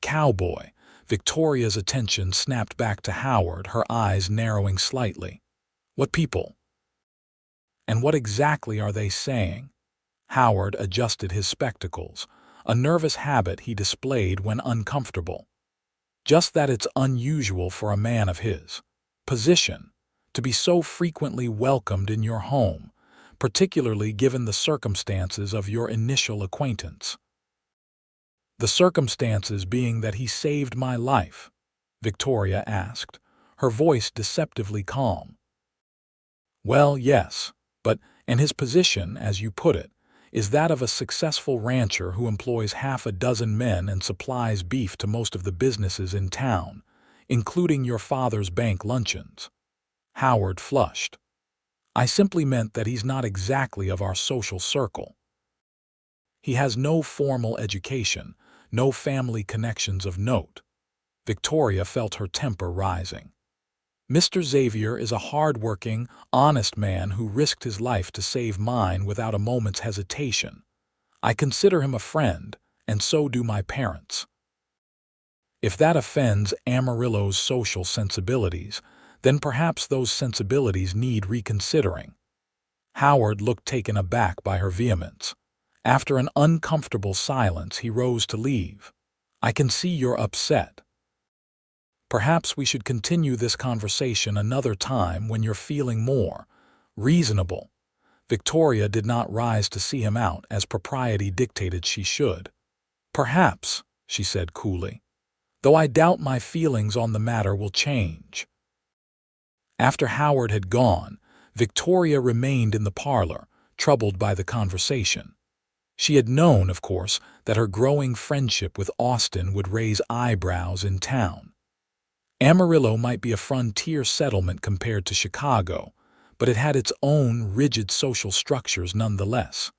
S1: cowboy." Victoria's attention snapped back to Howard, her eyes narrowing slightly. "What people? And what exactly are they saying?" Howard adjusted his spectacles, a nervous habit he displayed when uncomfortable. "Just that it's unusual for a man of his position to be so frequently welcomed in your home, particularly given the circumstances of your initial acquaintance." "The circumstances being that he saved my life?" Victoria asked, her voice deceptively calm. "Well, yes, and his position, as you put it, is that of a successful rancher who employs half a dozen men and supplies beef to most of the businesses in town, including your father's bank luncheons." Howard flushed. "I simply meant that he's not exactly of our social circle. He has no formal education, no family connections of note." Victoria felt her temper rising. "Mr. Xavier is a hard-working, honest man who risked his life to save mine without a moment's hesitation. I consider him a friend, and so do my parents. If that offends Amarillo's social sensibilities, then perhaps those sensibilities need reconsidering." Howard looked taken aback by her vehemence. After an uncomfortable silence, he rose to leave. "I can see you're upset. Perhaps we should continue this conversation another time when you're feeling more reasonable." Victoria did not rise to see him out as propriety dictated she should. "Perhaps," she said coolly, "though I doubt my feelings on the matter will change." After Howard had gone, Victoria remained in the parlor, troubled by the conversation. She had known, of course, that her growing friendship with Austin would raise eyebrows in town. Amarillo might be a frontier settlement compared to Chicago, but it had its own rigid social structures nonetheless.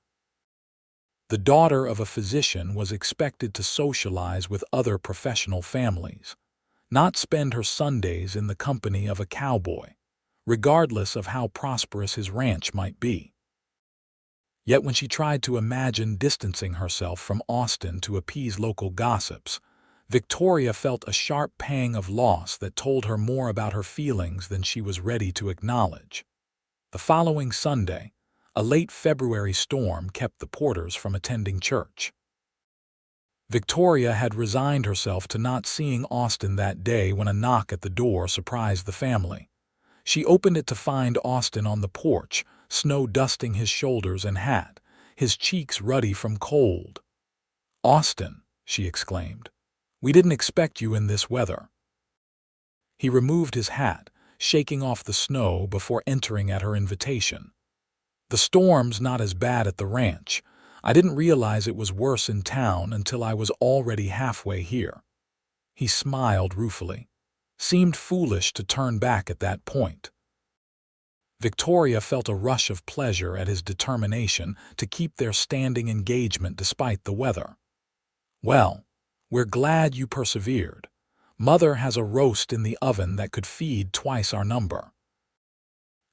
S1: The daughter of a physician was expected to socialize with other professional families, not spend her Sundays in the company of a cowboy, regardless of how prosperous his ranch might be. Yet when she tried to imagine distancing herself from Austin to appease local gossips, Victoria felt a sharp pang of loss that told her more about her feelings than she was ready to acknowledge. The following Sunday, a late February storm kept the Porters from attending church. Victoria had resigned herself to not seeing Austin that day when a knock at the door surprised the family. She opened it to find Austin on the porch, snow dusting his shoulders and hat, his cheeks ruddy from cold. "Austin," she exclaimed, "we didn't expect you in this weather." He removed his hat, shaking off the snow before entering at her invitation. The storm's not as bad at the ranch. I didn't realize it was worse in town until I was already halfway here." He smiled ruefully. Seemed foolish to turn back at that point. Victoria felt a rush of pleasure at his determination to keep their standing engagement despite the weather. "Well, we're glad you persevered. Mother has a roast in the oven that could feed twice our number."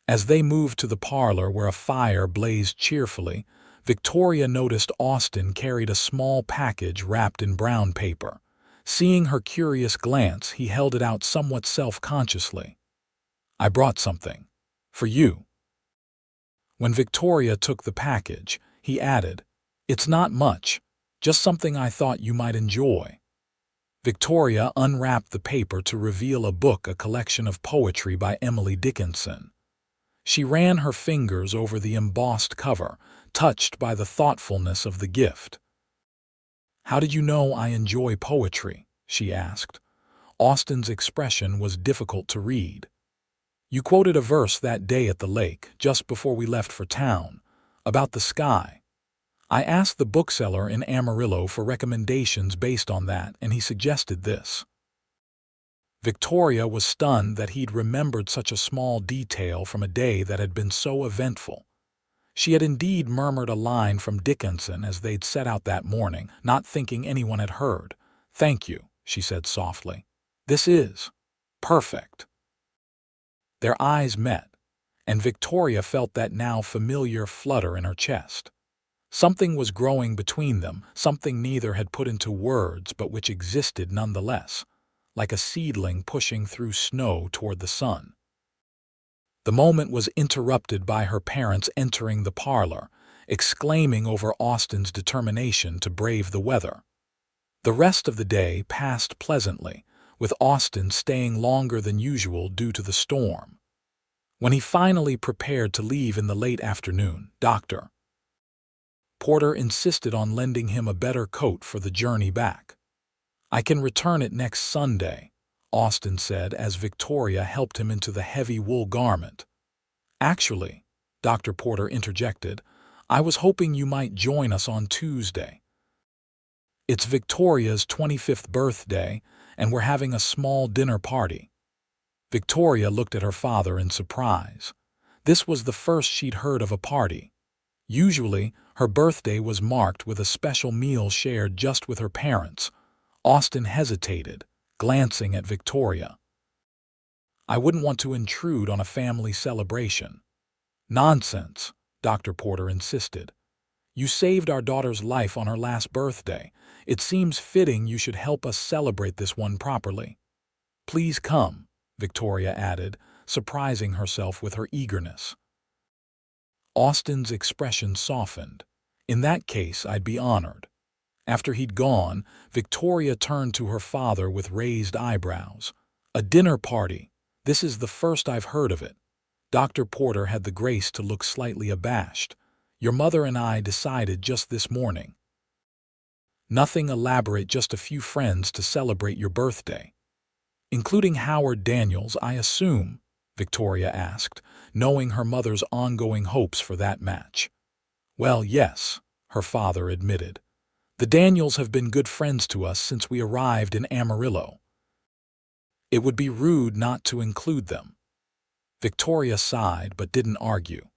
S1: As they moved to the parlor where a fire blazed cheerfully, Victoria noticed Austin carried a small package wrapped in brown paper. Seeing her curious glance, he held it out somewhat self-consciously. "I brought something. For you." When Victoria took the package, he added, "It's not much, just something I thought you might enjoy." Victoria unwrapped the paper to reveal a book, a collection of poetry by Emily Dickinson. She ran her fingers over the embossed cover, touched by the thoughtfulness of the gift. "How did you know I enjoy poetry?" she asked. Austin's expression was difficult to read. "You quoted a verse that day at the lake, just before we left for town, about the sky. I asked the bookseller in Amarillo for recommendations based on that, and he suggested this." Victoria was stunned that he'd remembered such a small detail from a day that had been so eventful. She had indeed murmured a line from Dickinson as they'd set out that morning, not thinking anyone had heard. "Thank you," she said softly. "This is perfect." Their eyes met, and Victoria felt that now familiar flutter in her chest. Something was growing between them, something neither had put into words but which existed nonetheless, like a seedling pushing through snow toward the sun. The moment was interrupted by her parents entering the parlor, exclaiming over Austin's determination to brave the weather. The rest of the day passed pleasantly, with Austin staying longer than usual due to the storm. When he finally prepared to leave in the late afternoon, Dr. Porter insisted on lending him a better coat for the journey back. "I can return it next Sunday," Austin said as Victoria helped him into the heavy wool garment. "Actually," Dr. Porter interjected, "I was hoping you might join us on Tuesday. It's Victoria's 25th birthday, and we're having a small dinner party." Victoria looked at her father in surprise. This was the first she'd heard of a party. Usually, her birthday was marked with a special meal shared just with her parents. Austin hesitated, glancing at Victoria. "I wouldn't want to intrude on a family celebration." "Nonsense," Dr. Porter insisted. "You saved our daughter's life on her last birthday. It seems fitting you should help us celebrate this one properly." "Please come," Victoria added, surprising herself with her eagerness. Austin's expression softened. "In that case, I'd be honored." After he'd gone, Victoria turned to her father with raised eyebrows. "A dinner party? This is the first I've heard of it." Dr. Porter had the grace to look slightly abashed. "Your mother and I decided just this morning." "Nothing elaborate, just a few friends to celebrate your birthday." "Including Howard Daniels, I assume?" Victoria asked, knowing her mother's ongoing hopes for that match. "Well, yes," her father admitted. "The Daniels have been good friends to us since we arrived in Amarillo. It would be rude not to include them." Victoria sighed but didn't argue.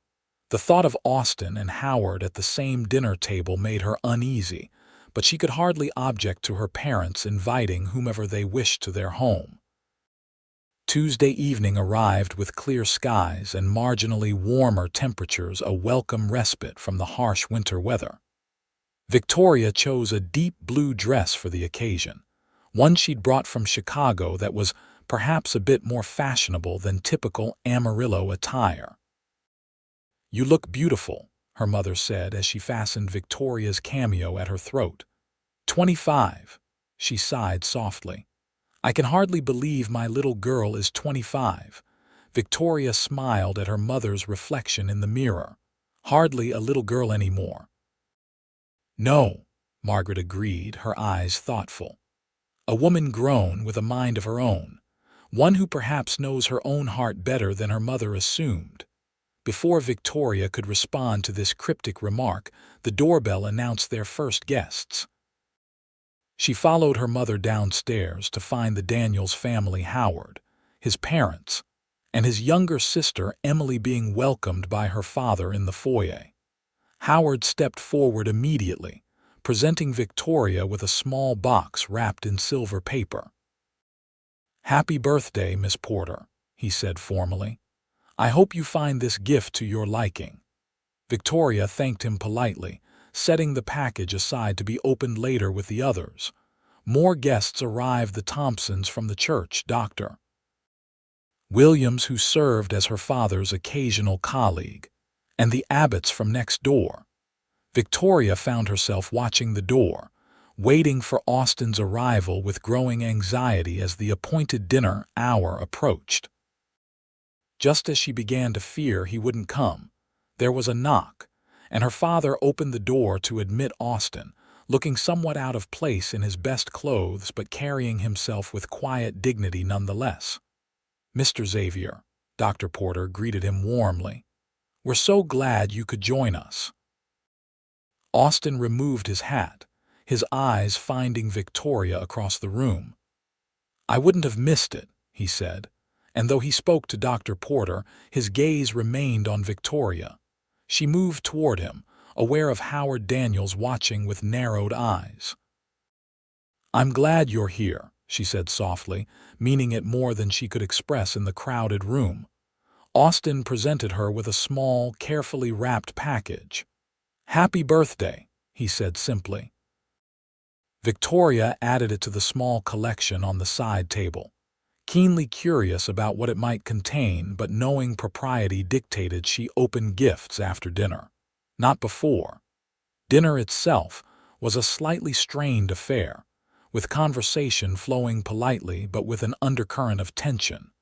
S1: The thought of Austin and Howard at the same dinner table made her uneasy, but she could hardly object to her parents inviting whomever they wished to their home. Tuesday evening arrived with clear skies and marginally warmer temperatures, a welcome respite from the harsh winter weather. Victoria chose a deep blue dress for the occasion, one she'd brought from Chicago that was perhaps a bit more fashionable than typical Amarillo attire. "You look beautiful," her mother said as she fastened Victoria's cameo at her throat. 25, she sighed softly. "I can hardly believe my little girl is 25. Victoria smiled at her mother's reflection in the mirror. "Hardly a little girl anymore." "No," Margaret agreed, her eyes thoughtful. "A woman grown with a mind of her own, one who perhaps knows her own heart better than her mother assumed." Before Victoria could respond to this cryptic remark, the doorbell announced their first guests. She followed her mother downstairs to find the Daniels family, Howard, his parents, and his younger sister Emily being welcomed by her father in the foyer. Howard stepped forward immediately, presenting Victoria with a small box wrapped in silver paper. "Happy birthday, Miss Porter," he said formally. "I hope you find this gift to your liking." Victoria thanked him politely, setting the package aside to be opened later with the others. More guests arrived: the Thompsons from the church, Dr. Williams, who served as her father's occasional colleague, and the Abbotts from next door. Victoria found herself watching the door, waiting for Austin's arrival with growing anxiety as the appointed dinner hour approached. Just as she began to fear he wouldn't come, there was a knock, and her father opened the door to admit Austin, looking somewhat out of place in his best clothes but carrying himself with quiet dignity nonetheless. "Mr. Xavier," Dr. Porter greeted him warmly. "We're so glad you could join us." Austin removed his hat, his eyes finding Victoria across the room. "I wouldn't have missed it," he said, and though he spoke to Dr. Porter, his gaze remained on Victoria. She moved toward him, aware of Howard Daniels watching with narrowed eyes. "I'm glad you're here," she said softly, meaning it more than she could express in the crowded room. Austin presented her with a small, carefully wrapped package. "Happy birthday," he said simply. Victoria added it to the small collection on the side table, keenly curious about what it might contain, but knowing propriety dictated she opened gifts after dinner, not before. Dinner itself was a slightly strained affair, with conversation flowing politely but with an undercurrent of tension.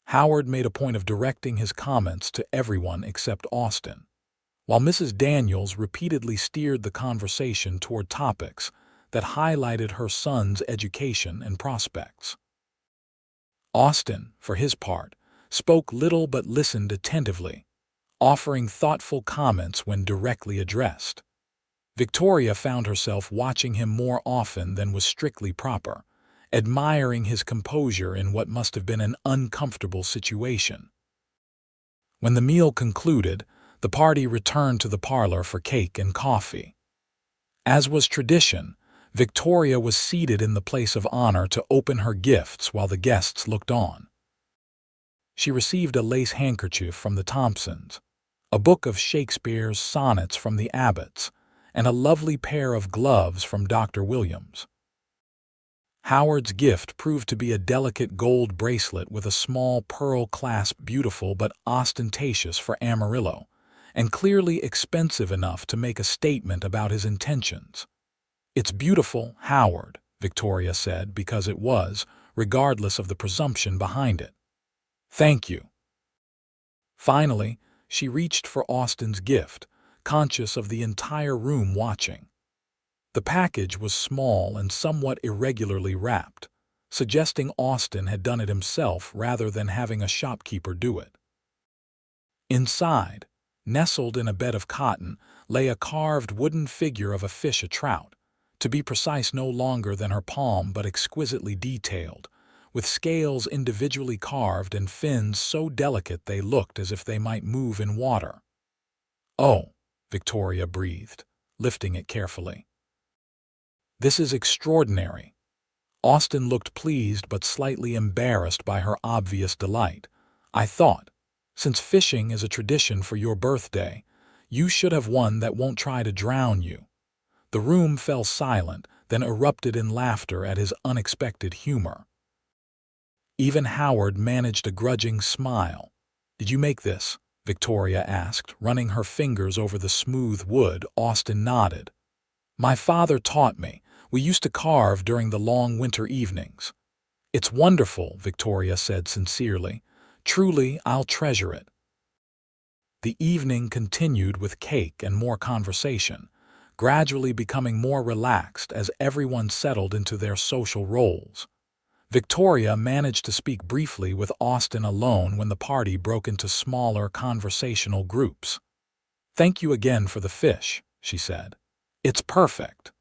S1: Howard made a point of directing his comments to everyone except Austin, while Mrs. Daniels repeatedly steered the conversation toward topics that highlighted her son's education and prospects. Austin, for his part, spoke little but listened attentively, offering thoughtful comments when directly addressed. Victoria found herself watching him more often than was strictly proper, admiring his composure in what must have been an uncomfortable situation. When the meal concluded, the party returned to the parlor for cake and coffee. As was tradition, Victoria was seated in the place of honor to open her gifts while the guests looked on. She received a lace handkerchief from the Thompsons, a book of Shakespeare's sonnets from the Abbotts, and a lovely pair of gloves from Dr. Williams. Howard's gift proved to be a delicate gold bracelet with a small pearl clasp, beautiful but ostentatious for Amarillo, and clearly expensive enough to make a statement about his intentions. "It's beautiful, Howard," Victoria said, because it was, regardless of the presumption behind it. "Thank you." Finally, she reached for Austin's gift, conscious of the entire room watching. The package was small and somewhat irregularly wrapped, suggesting Austin had done it himself rather than having a shopkeeper do it. Inside, nestled in a bed of cotton, lay a carved wooden figure of a fish, a trout, to be precise no longer than her palm but exquisitely detailed, with scales individually carved and fins so delicate they looked as if they might move in water. "Oh," Victoria breathed, lifting it carefully. "This is extraordinary." Austin looked pleased but slightly embarrassed by her obvious delight. "I thought, since fishing is a tradition for your birthday, you should have one that won't try to drown you." The room fell silent, then erupted in laughter at his unexpected humor. Even Howard managed a grudging smile. "Did you make this?" Victoria asked, running her fingers over the smooth wood. Austin nodded. "My father taught me. We used to carve during the long winter evenings." "It's wonderful," Victoria said sincerely. "Truly, I'll treasure it." The evening continued with cake and more conversation, gradually becoming more relaxed as everyone settled into their social roles. Victoria managed to speak briefly with Austin alone when the party broke into smaller conversational groups. "Thank you again for the fish," she said. "It's perfect."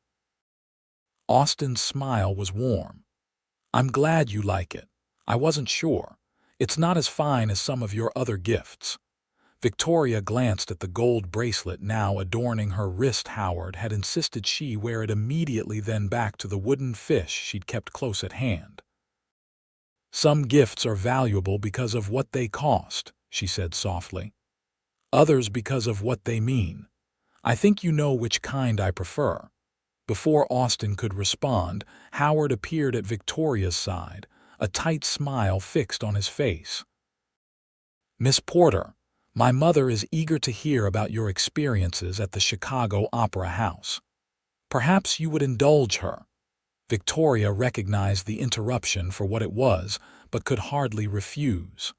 S1: Austin's smile was warm. "I'm glad you like it. I wasn't sure. It's not as fine as some of your other gifts." Victoria glanced at the gold bracelet now adorning her wrist. Howard had insisted she wear it immediately, then back to the wooden fish she'd kept close at hand. "Some gifts are valuable because of what they cost," she said softly. "Others because of what they mean. I think you know which kind I prefer." Before Austin could respond, Howard appeared at Victoria's side, a tight smile fixed on his face. "Miss Porter, my mother is eager to hear about your experiences at the Chicago Opera House. Perhaps you would indulge her." Victoria recognized the interruption for what it was, but could hardly refuse.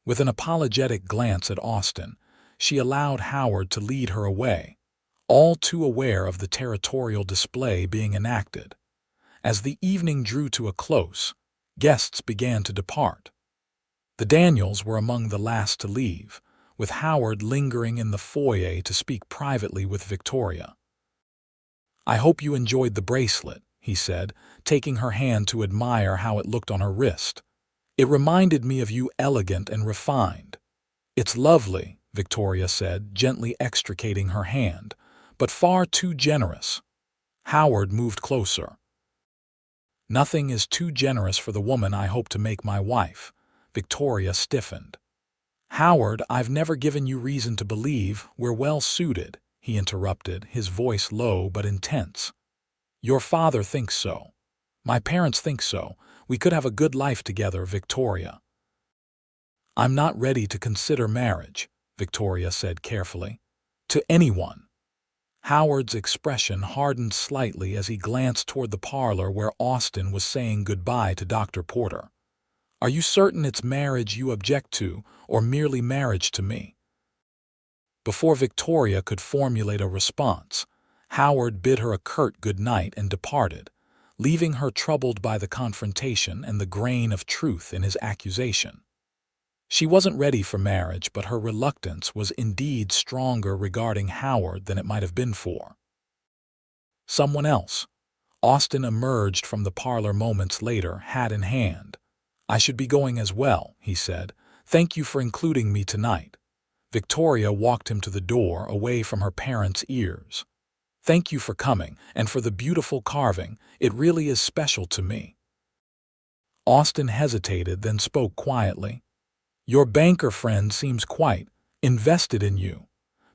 S1: With an apologetic glance at Austin, she allowed Howard to lead her away, all too aware of the territorial display being enacted. As the evening drew to a close, guests began to depart. The Daniels were among the last to leave, with Howard lingering in the foyer to speak privately with Victoria. "I hope you enjoyed the bracelet," he said, taking her hand to admire how it looked on her wrist. "It reminded me of you, elegant and refined." "It's lovely," Victoria said, gently extricating her hand, "but far too generous." Howard moved closer. "Nothing is too generous for the woman I hope to make my wife." Victoria stiffened. "Howard, I've never given you reason to believe we're well suited," he interrupted, his voice low but intense. "Your father thinks so. My parents think so. We could have a good life together, Victoria." "I'm not ready to consider marriage," Victoria said carefully. "To anyone." Howard's expression hardened slightly as he glanced toward the parlor where Austin was saying goodbye to Dr. Porter. "Are you certain it's marriage you object to, or merely marriage to me?" Before Victoria could formulate a response, Howard bid her a curt good night and departed, leaving her troubled by the confrontation and the grain of truth in his accusation. She wasn't ready for marriage, but her reluctance was indeed stronger regarding Howard than it might have been for someone else. Austin emerged from the parlor moments later, hat in hand. "I should be going as well," he said. "Thank you for including me tonight." Victoria walked him to the door, away from her parents' ears. "Thank you for coming, and for the beautiful carving. It really is special to me." Austin hesitated, then spoke quietly. "Your banker friend seems quite invested in you."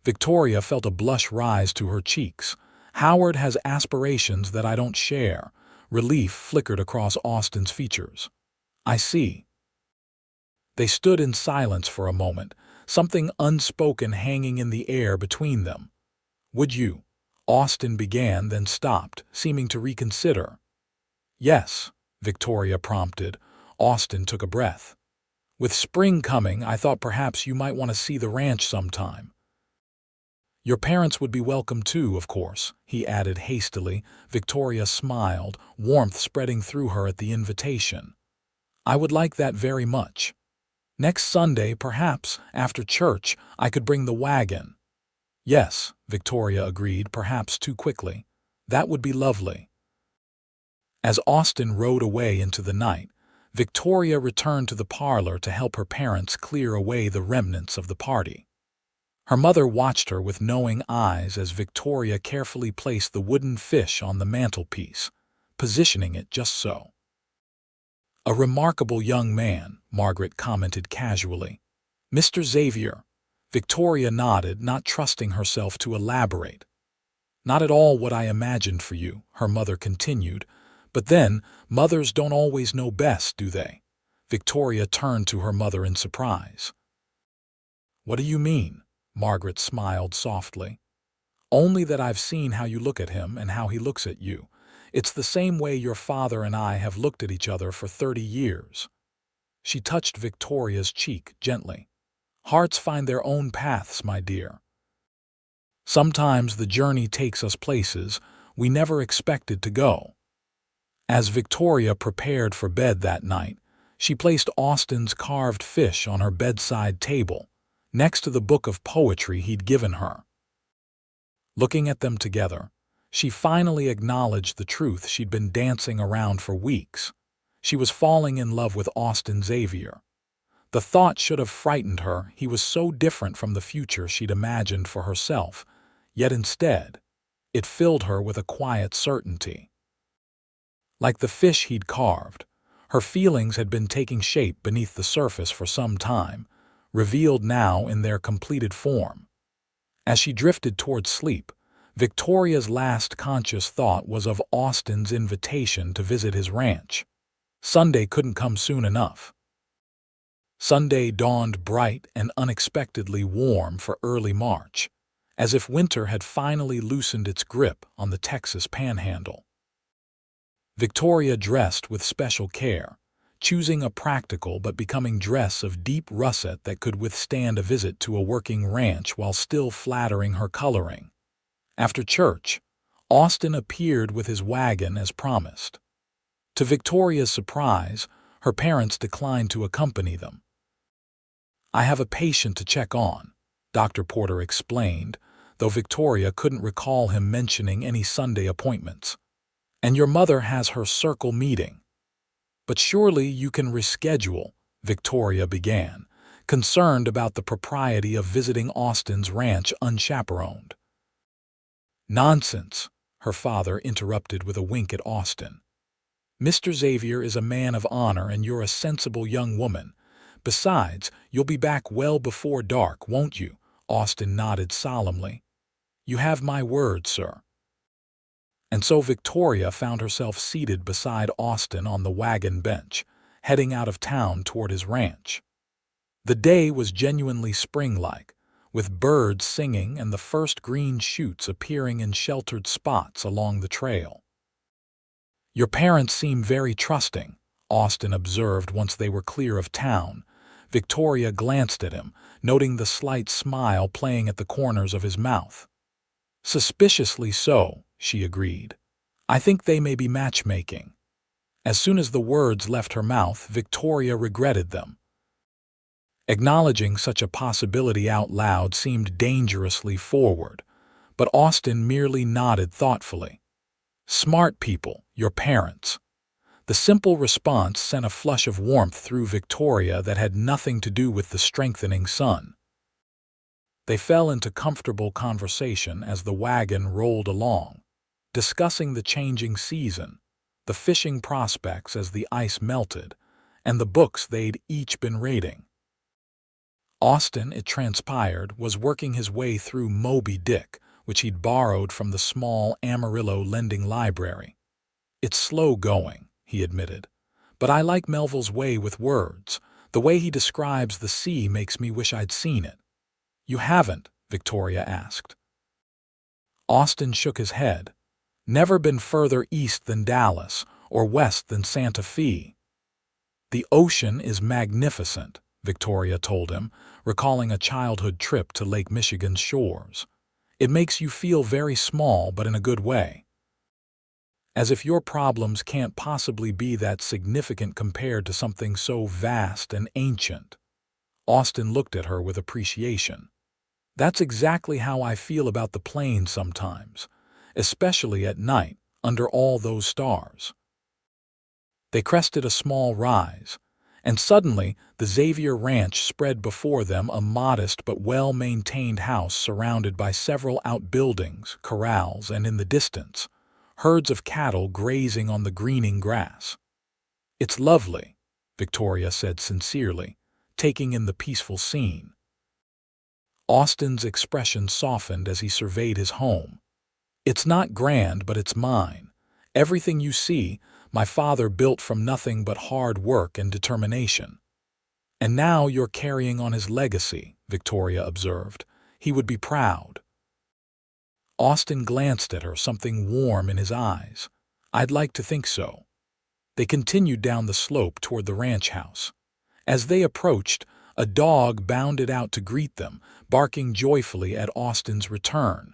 S1: Victoria felt a blush rise to her cheeks. "Howard has aspirations that I don't share." Relief flickered across Austin's features. "I see." They stood in silence for a moment, something unspoken hanging in the air between them. "Would you?" Austin began, then stopped, seeming to reconsider. "Yes," Victoria prompted. Austin took a breath. "With spring coming, I thought perhaps you might want to see the ranch sometime." "Your parents would be welcome too, of course," he added hastily. Victoria smiled, warmth spreading through her at the invitation. "I would like that very much. Next Sunday, perhaps, after church, I could bring the wagon." "Yes," Victoria agreed, perhaps too quickly. "That would be lovely." As Austin rode away into the night, Victoria returned to the parlor to help her parents clear away the remnants of the party. Her mother watched her with knowing eyes as Victoria carefully placed the wooden fish on the mantelpiece, positioning it just so. "A remarkable young man," Margaret commented casually. "Mr. Xavier." Victoria nodded, not trusting herself to elaborate. "Not at all what I imagined for you," her mother continued. "But then, mothers don't always know best, do they?" Victoria turned to her mother in surprise. "What do you mean?" Margaret smiled softly. "Only that I've seen how you look at him and how he looks at you. It's the same way your father and I have looked at each other for 30 years. She touched Victoria's cheek gently. "Hearts find their own paths, my dear. Sometimes the journey takes us places we never expected to go." As Victoria prepared for bed that night, she placed Austin's carved fish on her bedside table, next to the book of poetry he'd given her. Looking at them together, she finally acknowledged the truth she'd been dancing around for weeks. She was falling in love with Austin Xavier. The thought should have frightened her. He was so different from the future she'd imagined for herself, yet instead, it filled her with a quiet certainty. Like the fish he'd carved, her feelings had been taking shape beneath the surface for some time, revealed now in their completed form. As she drifted toward sleep, Victoria's last conscious thought was of Austin's invitation to visit his ranch. Sunday couldn't come soon enough. Sunday dawned bright and unexpectedly warm for early March, as if winter had finally loosened its grip on the Texas panhandle. Victoria dressed with special care, choosing a practical but becoming dress of deep russet that could withstand a visit to a working ranch while still flattering her coloring. After church, Austin appeared with his wagon as promised. To Victoria's surprise, her parents declined to accompany them. "I have a patient to check on," Dr. Porter explained, though Victoria couldn't recall him mentioning any Sunday appointments. "And your mother has her circle meeting." "But surely you can reschedule," Victoria began, concerned about the propriety of visiting Austin's ranch unchaperoned. "Nonsense," her father interrupted with a wink at Austin. "Mr. Xavier is a man of honor and you're a sensible young woman. Besides, you'll be back well before dark, won't you?" Austin nodded solemnly. "You have my word, sir." And so Victoria found herself seated beside Austin on the wagon bench, heading out of town toward his ranch. The day was genuinely spring-like, with birds singing and the first green shoots appearing in sheltered spots along the trail. "Your parents seem very trusting," Austin observed once they were clear of town. Victoria glanced at him, noting the slight smile playing at the corners of his mouth. "Suspiciously so," she agreed. "I think they may be matchmaking." As soon as the words left her mouth, Victoria regretted them. Acknowledging such a possibility out loud seemed dangerously forward, but Austin merely nodded thoughtfully. "Smart people, your parents." The simple response sent a flush of warmth through Victoria that had nothing to do with the strengthening sun. They fell into comfortable conversation as the wagon rolled along, discussing the changing season, the fishing prospects as the ice melted, and the books they'd each been reading. Austin, it transpired, was working his way through Moby Dick, which he'd borrowed from the small Amarillo lending library. "It's slow going," he admitted, "but I like Melville's way with words. The way he describes the sea makes me wish I'd seen it." "You haven't?" Victoria asked. Austin shook his head. "Never been further east than Dallas or west than Santa Fe." "The ocean is magnificent," Victoria told him, recalling a childhood trip to Lake Michigan's shores. "It makes you feel very small, but in a good way. As if your problems can't possibly be that significant compared to something so vast and ancient." Austin looked at her with appreciation. "That's exactly how I feel about the plains sometimes, especially at night, under all those stars." They crested a small rise, and suddenly the Xavier Ranch spread before them, a modest but well-maintained house surrounded by several outbuildings, corrals, and in the distance, herds of cattle grazing on the greening grass. "It's lovely," Victoria said sincerely, taking in the peaceful scene. Austin's expression softened as he surveyed his home. "It's not grand, but it's mine. Everything you see, my father built from nothing but hard work and determination." "And now you're carrying on his legacy," Victoria observed. "He would be proud." Austin glanced at her, something warm in his eyes. "I'd like to think so." They continued down the slope toward the ranch house. As they approached, a dog bounded out to greet them, barking joyfully at Austin's return.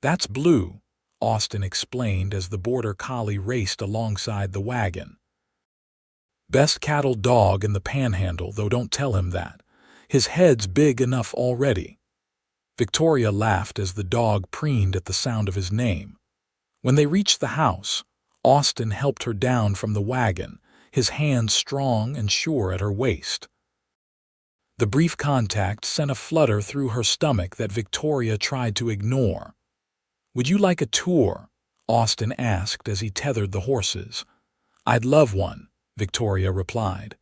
S1: "That's Blue," Austin explained as the border collie raced alongside the wagon. Best cattle dog in the panhandle, though don't tell him that. His head's big enough already. Victoria laughed as the dog preened at the sound of his name. When they reached the house, Austin helped her down from the wagon, his hands strong and sure at her waist. The brief contact sent a flutter through her stomach that Victoria tried to ignore. "Would you like a tour?" Austin asked as he tethered the horses. "I'd love one," Victoria replied.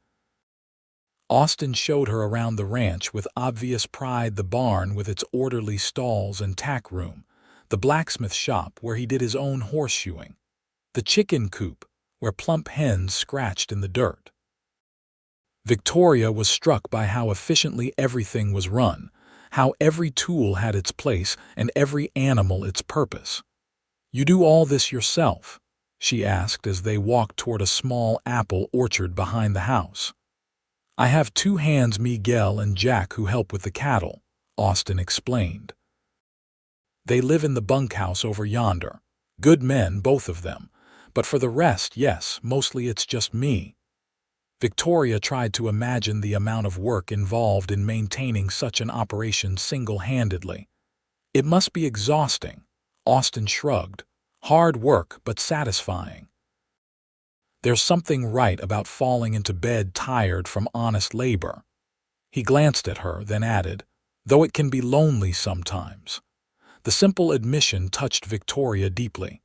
S1: Austin showed her around the ranch with obvious pride, the barn with its orderly stalls and tack room, the blacksmith shop where he did his own horseshoeing, the chicken coop where plump hens scratched in the dirt. Victoria was struck by how efficiently everything was run, how every tool had its place and every animal its purpose. "You do all this yourself?" she asked as they walked toward a small apple orchard behind the house. "I have 2 hands, Miguel and Jack, who help with the cattle," Austin explained. "They live in the bunkhouse over yonder. Good men, both of them. But for the rest, yes, mostly it's just me." Victoria tried to imagine the amount of work involved in maintaining such an operation single-handedly. "It must be exhausting," Austin shrugged. "Hard work, but satisfying." "There's something right about falling into bed tired from honest labor." He glanced at her, then added, "Though it can be lonely sometimes." The simple admission touched Victoria deeply.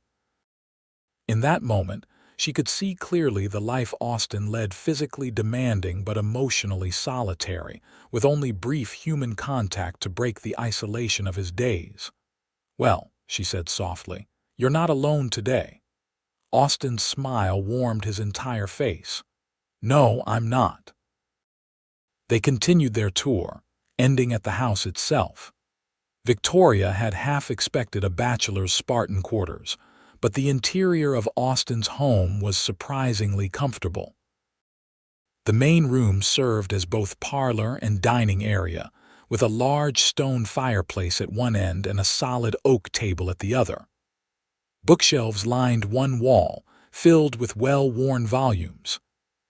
S1: In that moment, she could see clearly the life Austin led, physically demanding but emotionally solitary, with only brief human contact to break the isolation of his days. "Well," she said softly, "you're not alone today." Austin's smile warmed his entire face. "No, I'm not." They continued their tour, ending at the house itself. Victoria had half expected a bachelor's Spartan quarters, but the interior of Austin's home was surprisingly comfortable. The main room served as both parlor and dining area, with a large stone fireplace at one end and a solid oak table at the other. Bookshelves lined one wall, filled with well-worn volumes.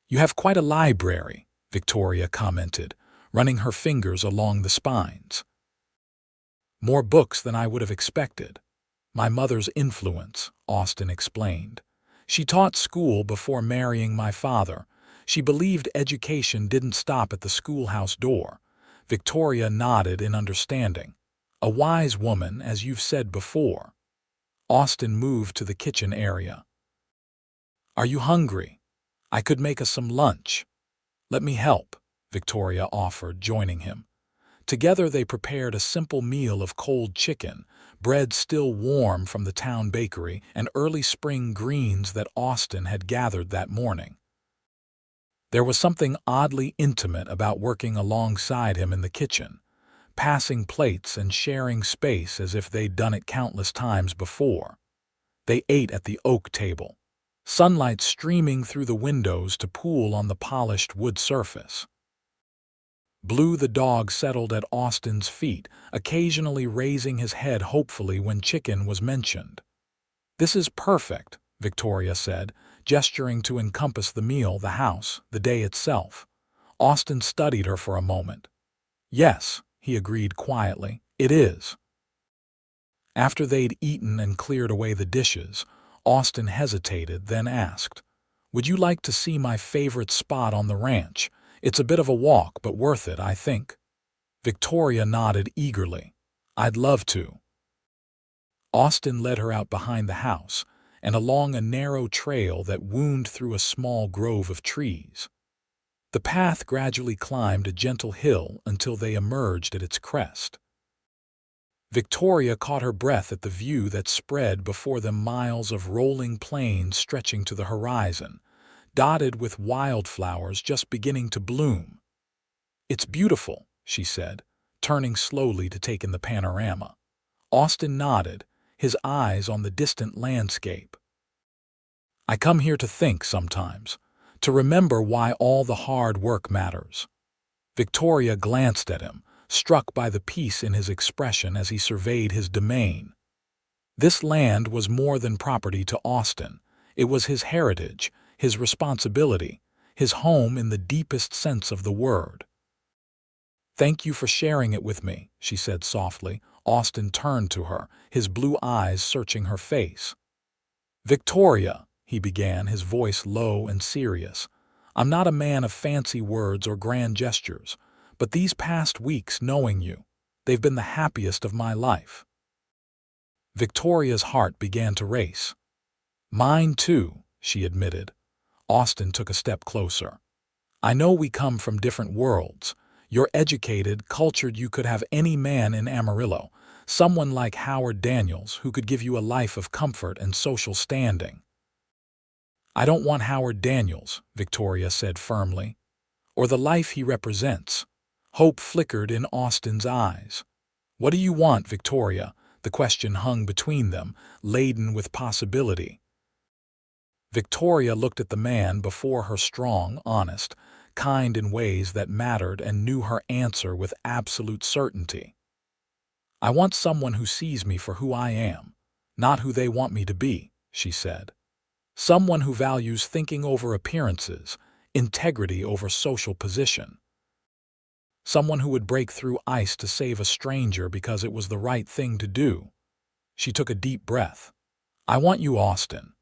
S1: "You have quite a library," Victoria commented, running her fingers along the spines. "More books than I would have expected. My mother's influence," Austin explained. "She taught school before marrying my father. She believed education didn't stop at the schoolhouse door." Victoria nodded in understanding. "A wise woman, as you've said before." Austin moved to the kitchen area. "Are you hungry? I could make us some lunch." "Let me help," Victoria offered, joining him. Together they prepared a simple meal of cold chicken, bread still warm from the town bakery, and early spring greens that Austin had gathered that morning. There was something oddly intimate about working alongside him in the kitchen, passing plates and sharing space as if they'd done it countless times before. They ate at the oak table, sunlight streaming through the windows to pool on the polished wood surface. Blue the dog settled at Austin's feet, occasionally raising his head hopefully when chicken was mentioned. "This is perfect," Victoria said, gesturing to encompass the meal, the house, the day itself. Austin studied her for a moment. "Yes," he agreed quietly, "it is." After they'd eaten and cleared away the dishes, Austin hesitated, then asked, "Would you like to see my favorite spot on the ranch? It's a bit of a walk, but worth it, I think." Victoria nodded eagerly. "I'd love to." Austin led her out behind the house and along a narrow trail that wound through a small grove of trees. The path gradually climbed a gentle hill until they emerged at its crest. Victoria caught her breath at the view that spread before them, miles of rolling plains stretching to the horizon, dotted with wildflowers just beginning to bloom. "It's beautiful," she said, turning slowly to take in the panorama. Austin nodded, his eyes on the distant landscape. "I come here to think sometimes, to remember why all the hard work matters." Victoria glanced at him, struck by the peace in his expression as he surveyed his domain. This land was more than property to Austin. It was his heritage, his responsibility, his home in the deepest sense of the word. "Thank you for sharing it with me," she said softly. Austin turned to her, his blue eyes searching her face. "Victoria," he began, his voice low and serious, "I'm not a man of fancy words or grand gestures, but these past weeks knowing you, they've been the happiest of my life." Victoria's heart began to race. "Mine too," she admitted. Austin took a step closer. "I know we come from different worlds. You're educated, cultured, you could have any man in Amarillo, someone like Howard Daniels who could give you a life of comfort and social standing." "I don't want Howard Daniels," Victoria said firmly, "or the life he represents." Hope flickered in Austin's eyes. "What do you want, Victoria?" The question hung between them, laden with possibility. Victoria looked at the man before her, strong, honest, kind in ways that mattered, and knew her answer with absolute certainty. "I want someone who sees me for who I am, not who they want me to be," she said. "Someone who values thinking over appearances, integrity over social position. Someone who would break through ice to save a stranger because it was the right thing to do." She took a deep breath. "I want you, Austin."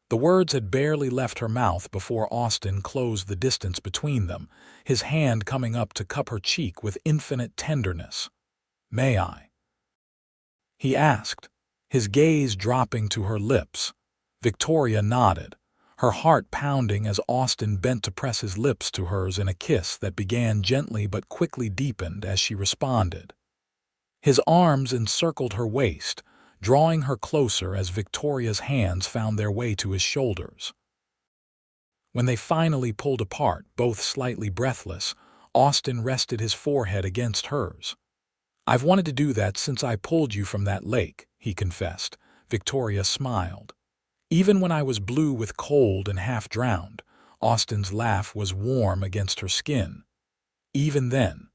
S1: The words had barely left her mouth before Austin closed the distance between them, his hand coming up to cup her cheek with infinite tenderness. "May I?" he asked, his gaze dropping to her lips. Victoria nodded, her heart pounding as Austin bent to press his lips to hers in a kiss that began gently but quickly deepened as she responded. His arms encircled her waist, drawing her closer as Victoria's hands found their way to his shoulders. When they finally pulled apart, both slightly breathless, Austin rested his forehead against hers. "I've wanted to do that since I pulled you from that lake," he confessed. Victoria smiled. "Even when I was blue with cold and half drowned." Austin's laugh was warm against her skin. "Even then.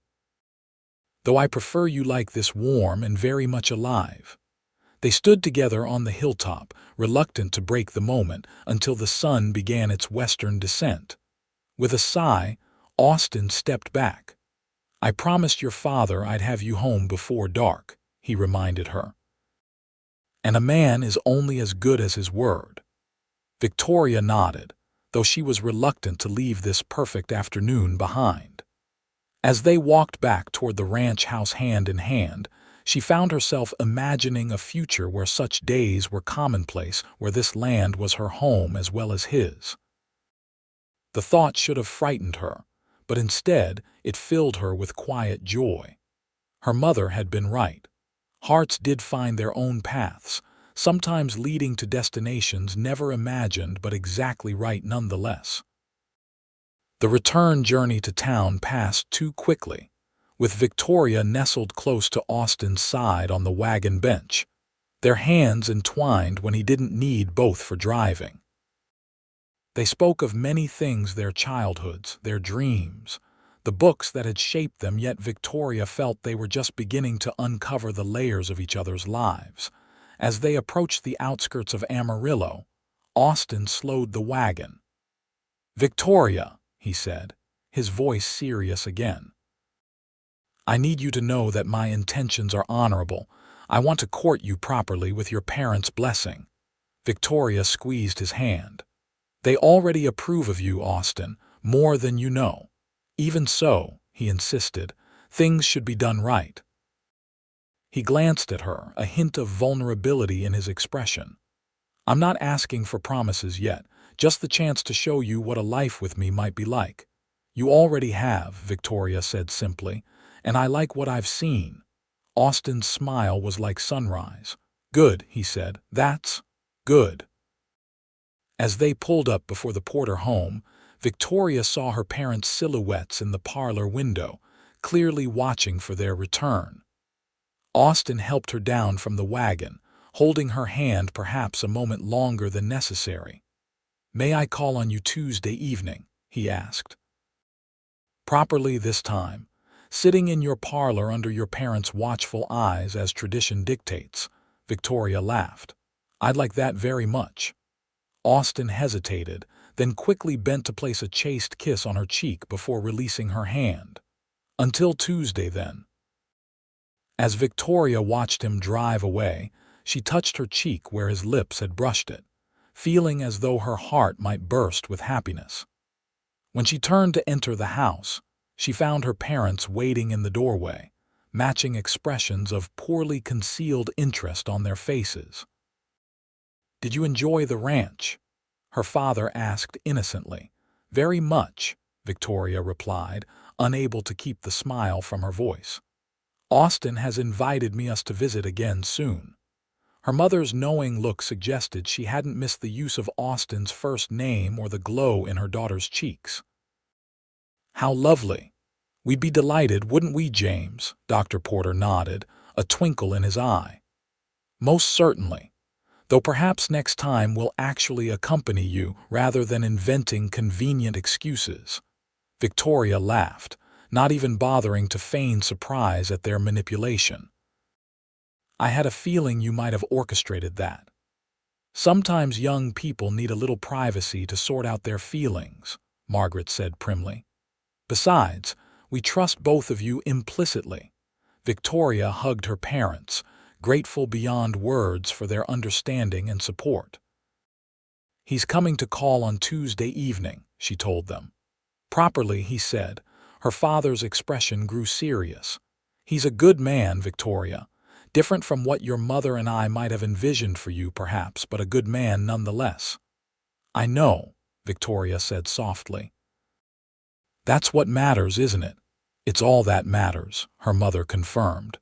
S1: Though I prefer you like this, warm and very much alive." They stood together on the hilltop, reluctant to break the moment, until the sun began its western descent. With a sigh, Austin stepped back. "I promised your father I'd have you home before dark," he reminded her. "And a man is only as good as his word." Victoria nodded, though she was reluctant to leave this perfect afternoon behind. As they walked back toward the ranch house hand in hand, she found herself imagining a future where such days were commonplace, where this land was her home as well as his. The thought should have frightened her, but instead it filled her with quiet joy. Her mother had been right. Hearts did find their own paths, sometimes leading to destinations never imagined but exactly right nonetheless. The return journey to town passed too quickly, with Victoria nestled close to Austin's side on the wagon bench, their hands entwined when he didn't need both for driving. They spoke of many things, their childhoods, their dreams, the books that had shaped them, yet Victoria felt they were just beginning to uncover the layers of each other's lives. As they approached the outskirts of Amarillo, Austin slowed the wagon. "Victoria," he said, his voice serious again, "I need you to know that my intentions are honorable. I want to court you properly with your parents' blessing." Victoria squeezed his hand. "They already approve of you, Austin, more than you know." "Even so," he insisted, "things should be done right." He glanced at her, a hint of vulnerability in his expression. "I'm not asking for promises yet, just the chance to show you what a life with me might be like." "You already have," Victoria said simply, "and I like what I've seen." Austin's smile was like sunrise. "Good," he said, "that's good." As they pulled up before the Porter home, Victoria saw her parents' silhouettes in the parlor window, clearly watching for their return. Austin helped her down from the wagon, holding her hand perhaps a moment longer than necessary. "May I call on you Tuesday evening?" he asked. "Properly this time, sitting in your parlor under your parents' watchful eyes as tradition dictates." Victoria laughed. "I'd like that very much." Austin hesitated, then quickly bent to place a chaste kiss on her cheek before releasing her hand. "Until Tuesday, then." As Victoria watched him drive away, she touched her cheek where his lips had brushed it, feeling as though her heart might burst with happiness. When she turned to enter the house, she found her parents waiting in the doorway, matching expressions of poorly concealed interest on their faces. "Did you enjoy the ranch?" her father asked innocently. "Very much," Victoria replied, unable to keep the smile from her voice. "Austin has invited us to visit again soon." Her mother's knowing look suggested she hadn't missed the use of Austin's first name or the glow in her daughter's cheeks. "How lovely. We'd be delighted, wouldn't we, James?" Dr. Porter nodded, a twinkle in his eye. "Most certainly. Though perhaps next time we'll actually accompany you rather than inventing convenient excuses." Victoria laughed, not even bothering to feign surprise at their manipulation. "I had a feeling you might have orchestrated that." "Sometimes young people need a little privacy to sort out their feelings," Margaret said primly. "Besides, we trust both of you implicitly." Victoria hugged her parents, grateful beyond words for their understanding and support. "He's coming to call on Tuesday evening," she told them. "Properly," he said. Her father's expression grew serious. "He's a good man, Victoria. Different from what your mother and I might have envisioned for you, perhaps, but a good man nonetheless." "I know," Victoria said softly. "That's what matters, isn't it?" "It's all that matters," her mother confirmed.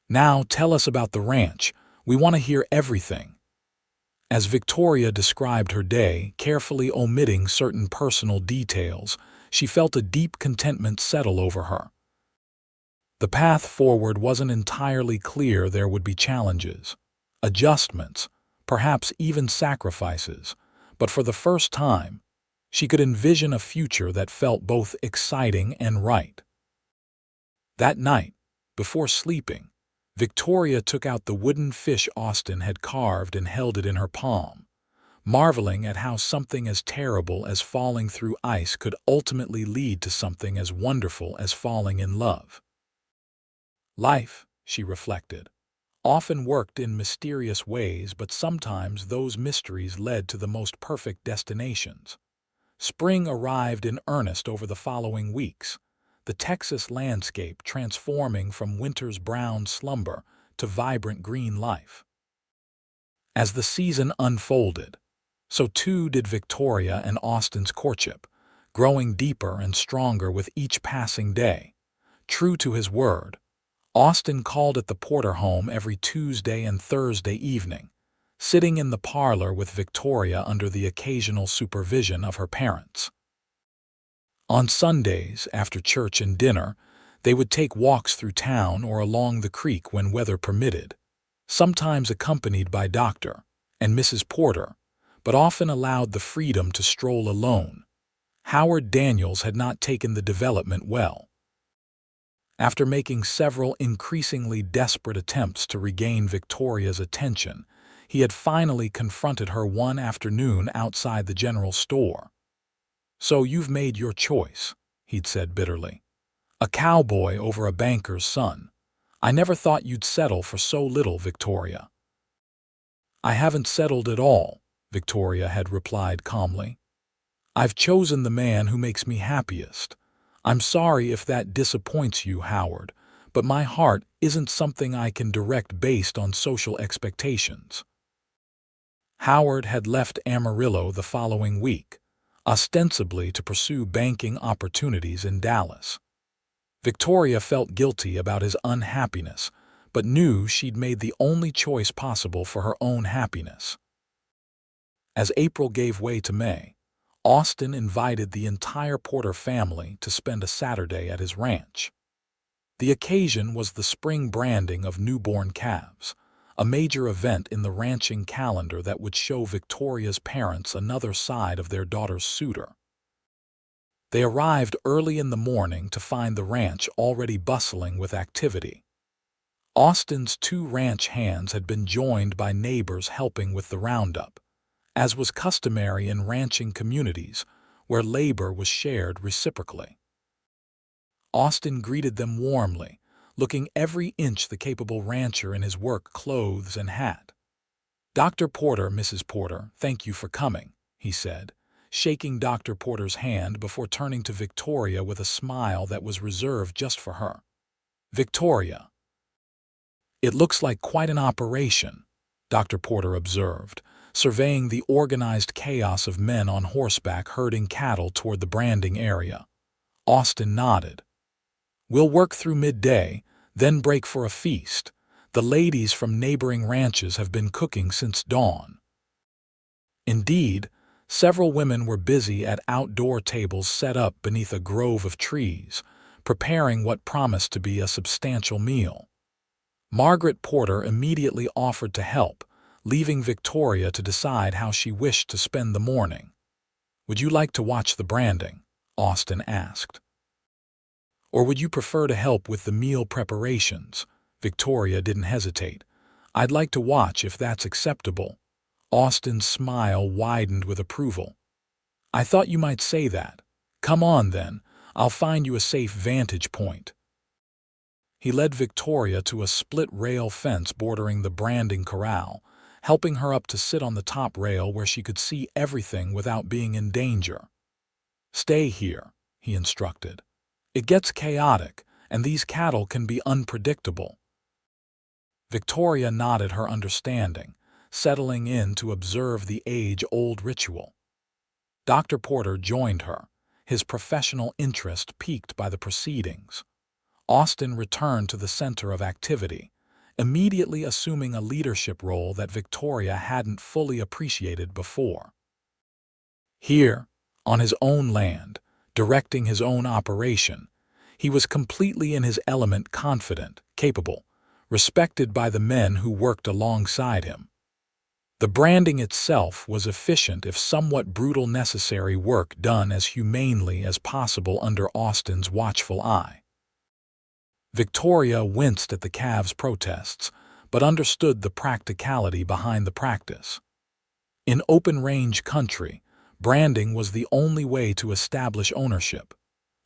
S1: "Now tell us about the ranch. We want to hear everything." As Victoria described her day, carefully omitting certain personal details, she felt a deep contentment settle over her. The path forward wasn't entirely clear. There would be challenges, adjustments, perhaps even sacrifices, but for the first time, she could envision a future that felt both exciting and right. That night, before sleeping, Victoria took out the wooden fish Austin had carved and held it in her palm, marveling at how something as terrible as falling through ice could ultimately lead to something as wonderful as falling in love. Life, she reflected, often worked in mysterious ways, but sometimes those mysteries led to the most perfect destinations. Spring arrived in earnest over the following weeks, the Texas landscape transforming from winter's brown slumber to vibrant green life. As the season unfolded, so too did Victoria and Austin's courtship, growing deeper and stronger with each passing day. True to his word, Austin called at the Porter home every Tuesday and Thursday evening, sitting in the parlor with Victoria under the occasional supervision of her parents. On Sundays, after church and dinner, they would take walks through town or along the creek when weather permitted, sometimes accompanied by Dr. and Mrs. Porter, but often allowed the freedom to stroll alone. Howard Daniels had not taken the development well. After making several increasingly desperate attempts to regain Victoria's attention, he had finally confronted her one afternoon outside the general store. "So you've made your choice," he'd said bitterly. "A cowboy over a banker's son. I never thought you'd settle for so little, Victoria." "I haven't settled at all," Victoria had replied calmly. "I've chosen the man who makes me happiest. I'm sorry if that disappoints you, Howard, but my heart isn't something I can direct based on social expectations." Howard had left Amarillo the following week, ostensibly to pursue banking opportunities in Dallas. Victoria felt guilty about his unhappiness, but knew she'd made the only choice possible for her own happiness. As April gave way to May, Austin invited the entire Porter family to spend a Saturday at his ranch. The occasion was the spring branding of newborn calves, a major event in the ranching calendar that would show Victoria's parents another side of their daughter's suitor. They arrived early in the morning to find the ranch already bustling with activity. Austin's 2 ranch hands had been joined by neighbors helping with the roundup, as was customary in ranching communities where labor was shared reciprocally. Austin greeted them warmly, looking every inch the capable rancher in his work clothes and hat. "Dr. Porter, Mrs. Porter, thank you for coming," he said, shaking Dr. Porter's hand before turning to Victoria with a smile that was reserved just for her. "Victoria, it looks like quite an operation," Dr. Porter observed, surveying the organized chaos of men on horseback herding cattle toward the branding area. Austin nodded. "We'll work through midday, then break for a feast. The ladies from neighboring ranches have been cooking since dawn." Indeed, several women were busy at outdoor tables set up beneath a grove of trees, preparing what promised to be a substantial meal. Margaret Porter immediately offered to help, leaving Victoria to decide how she wished to spend the morning. "Would you like to watch the branding?" Austin asked. "Or would you prefer to help with the meal preparations?" Victoria didn't hesitate. "I'd like to watch if that's acceptable." Austin's smile widened with approval. "I thought you might say that. Come on then, I'll find you a safe vantage point." He led Victoria to a split-rail fence bordering the branding corral, helping her up to sit on the top rail where she could see everything without being in danger. "Stay here," he instructed. "It gets chaotic, and these cattle can be unpredictable." Victoria nodded her understanding, settling in to observe the age-old ritual. Dr. Porter joined her, his professional interest piqued by the proceedings. Austin returned to the center of activity, immediately assuming a leadership role that Victoria hadn't fully appreciated before. Here, on his own land, directing his own operation, he was completely in his element, confident, capable, respected by the men who worked alongside him. The branding itself was efficient if somewhat brutal, necessary work done as humanely as possible under Austin's watchful eye. Victoria winced at the calves' protests, but understood the practicality behind the practice. In open-range country, branding was the only way to establish ownership.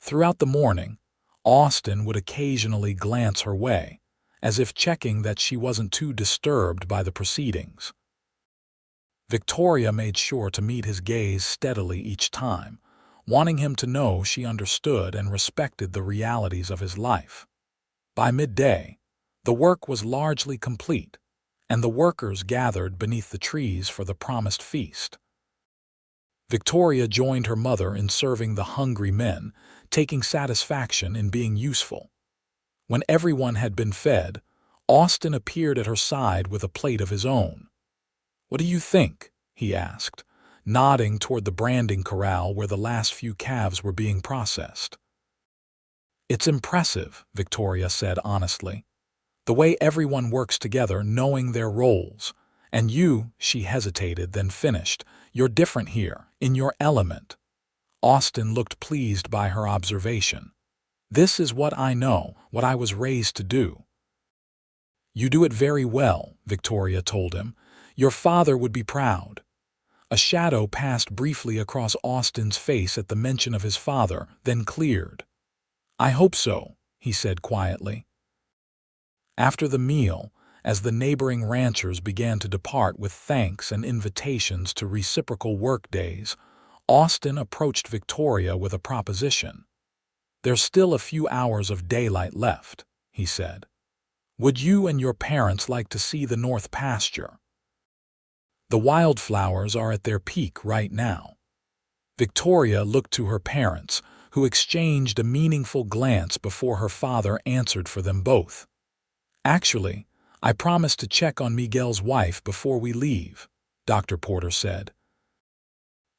S1: Throughout the morning, Austin would occasionally glance her way, as if checking that she wasn't too disturbed by the proceedings. Victoria made sure to meet his gaze steadily each time, wanting him to know she understood and respected the realities of his life. By midday, the work was largely complete, and the workers gathered beneath the trees for the promised feast. Victoria joined her mother in serving the hungry men, taking satisfaction in being useful. When everyone had been fed, Austin appeared at her side with a plate of his own. "What do you think?" he asked, nodding toward the branding corral where the last few calves were being processed. "It's impressive," Victoria said honestly. "The way everyone works together, knowing their roles. And you," she hesitated, then finished, "you're different here, in your element." Austin looked pleased by her observation. "This is what I know, what I was raised to do." "You do it very well," Victoria told him. "Your father would be proud." A shadow passed briefly across Austin's face at the mention of his father, then cleared. "I hope so," he said quietly. After the meal, as the neighboring ranchers began to depart with thanks and invitations to reciprocal work days, Austin approached Victoria with a proposition. "There's still a few hours of daylight left," he said. "Would you and your parents like to see the north pasture? The wildflowers are at their peak right now." Victoria looked to her parents, who exchanged a meaningful glance before her father answered for them both. "Actually, I promised to check on Miguel's wife before we leave," Dr. Porter said.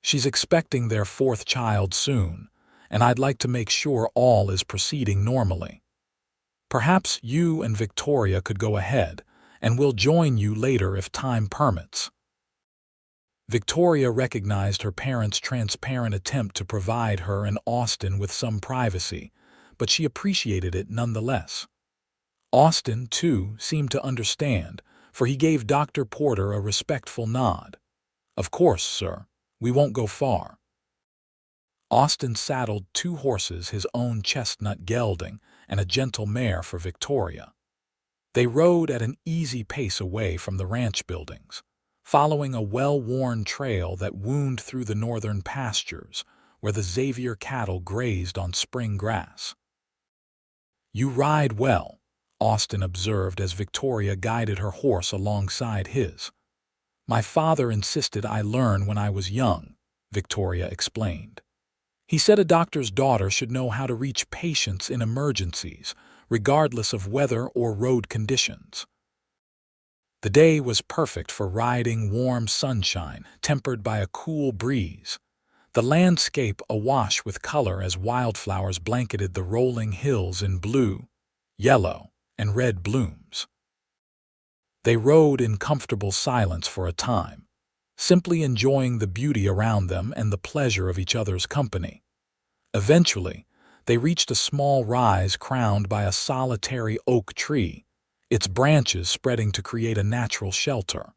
S1: "She's expecting their 4th child soon, and I'd like to make sure all is proceeding normally. Perhaps you and Victoria could go ahead, and we'll join you later if time permits." Victoria recognized her parents' transparent attempt to provide her and Austin with some privacy, but she appreciated it nonetheless. Austin, too, seemed to understand, for he gave Dr. Porter a respectful nod. "Of course, sir. We won't go far." Austin saddled 2 horses, his own chestnut gelding, and a gentle mare for Victoria. They rode at an easy pace away from the ranch buildings, following a well-worn trail that wound through the northern pastures, where the Xavier cattle grazed on spring grass. "You ride well," Austin observed as Victoria guided her horse alongside his. "My father insisted I learn when I was young," Victoria explained. "He said a doctor's daughter should know how to reach patients in emergencies, regardless of weather or road conditions." The day was perfect for riding, warm sunshine, tempered by a cool breeze. The landscape awash with color as wildflowers blanketed the rolling hills in blue, yellow, and red blooms. They rode in comfortable silence for a time, simply enjoying the beauty around them and the pleasure of each other's company. Eventually, they reached a small rise crowned by a solitary oak tree, its branches spreading to create a natural shelter.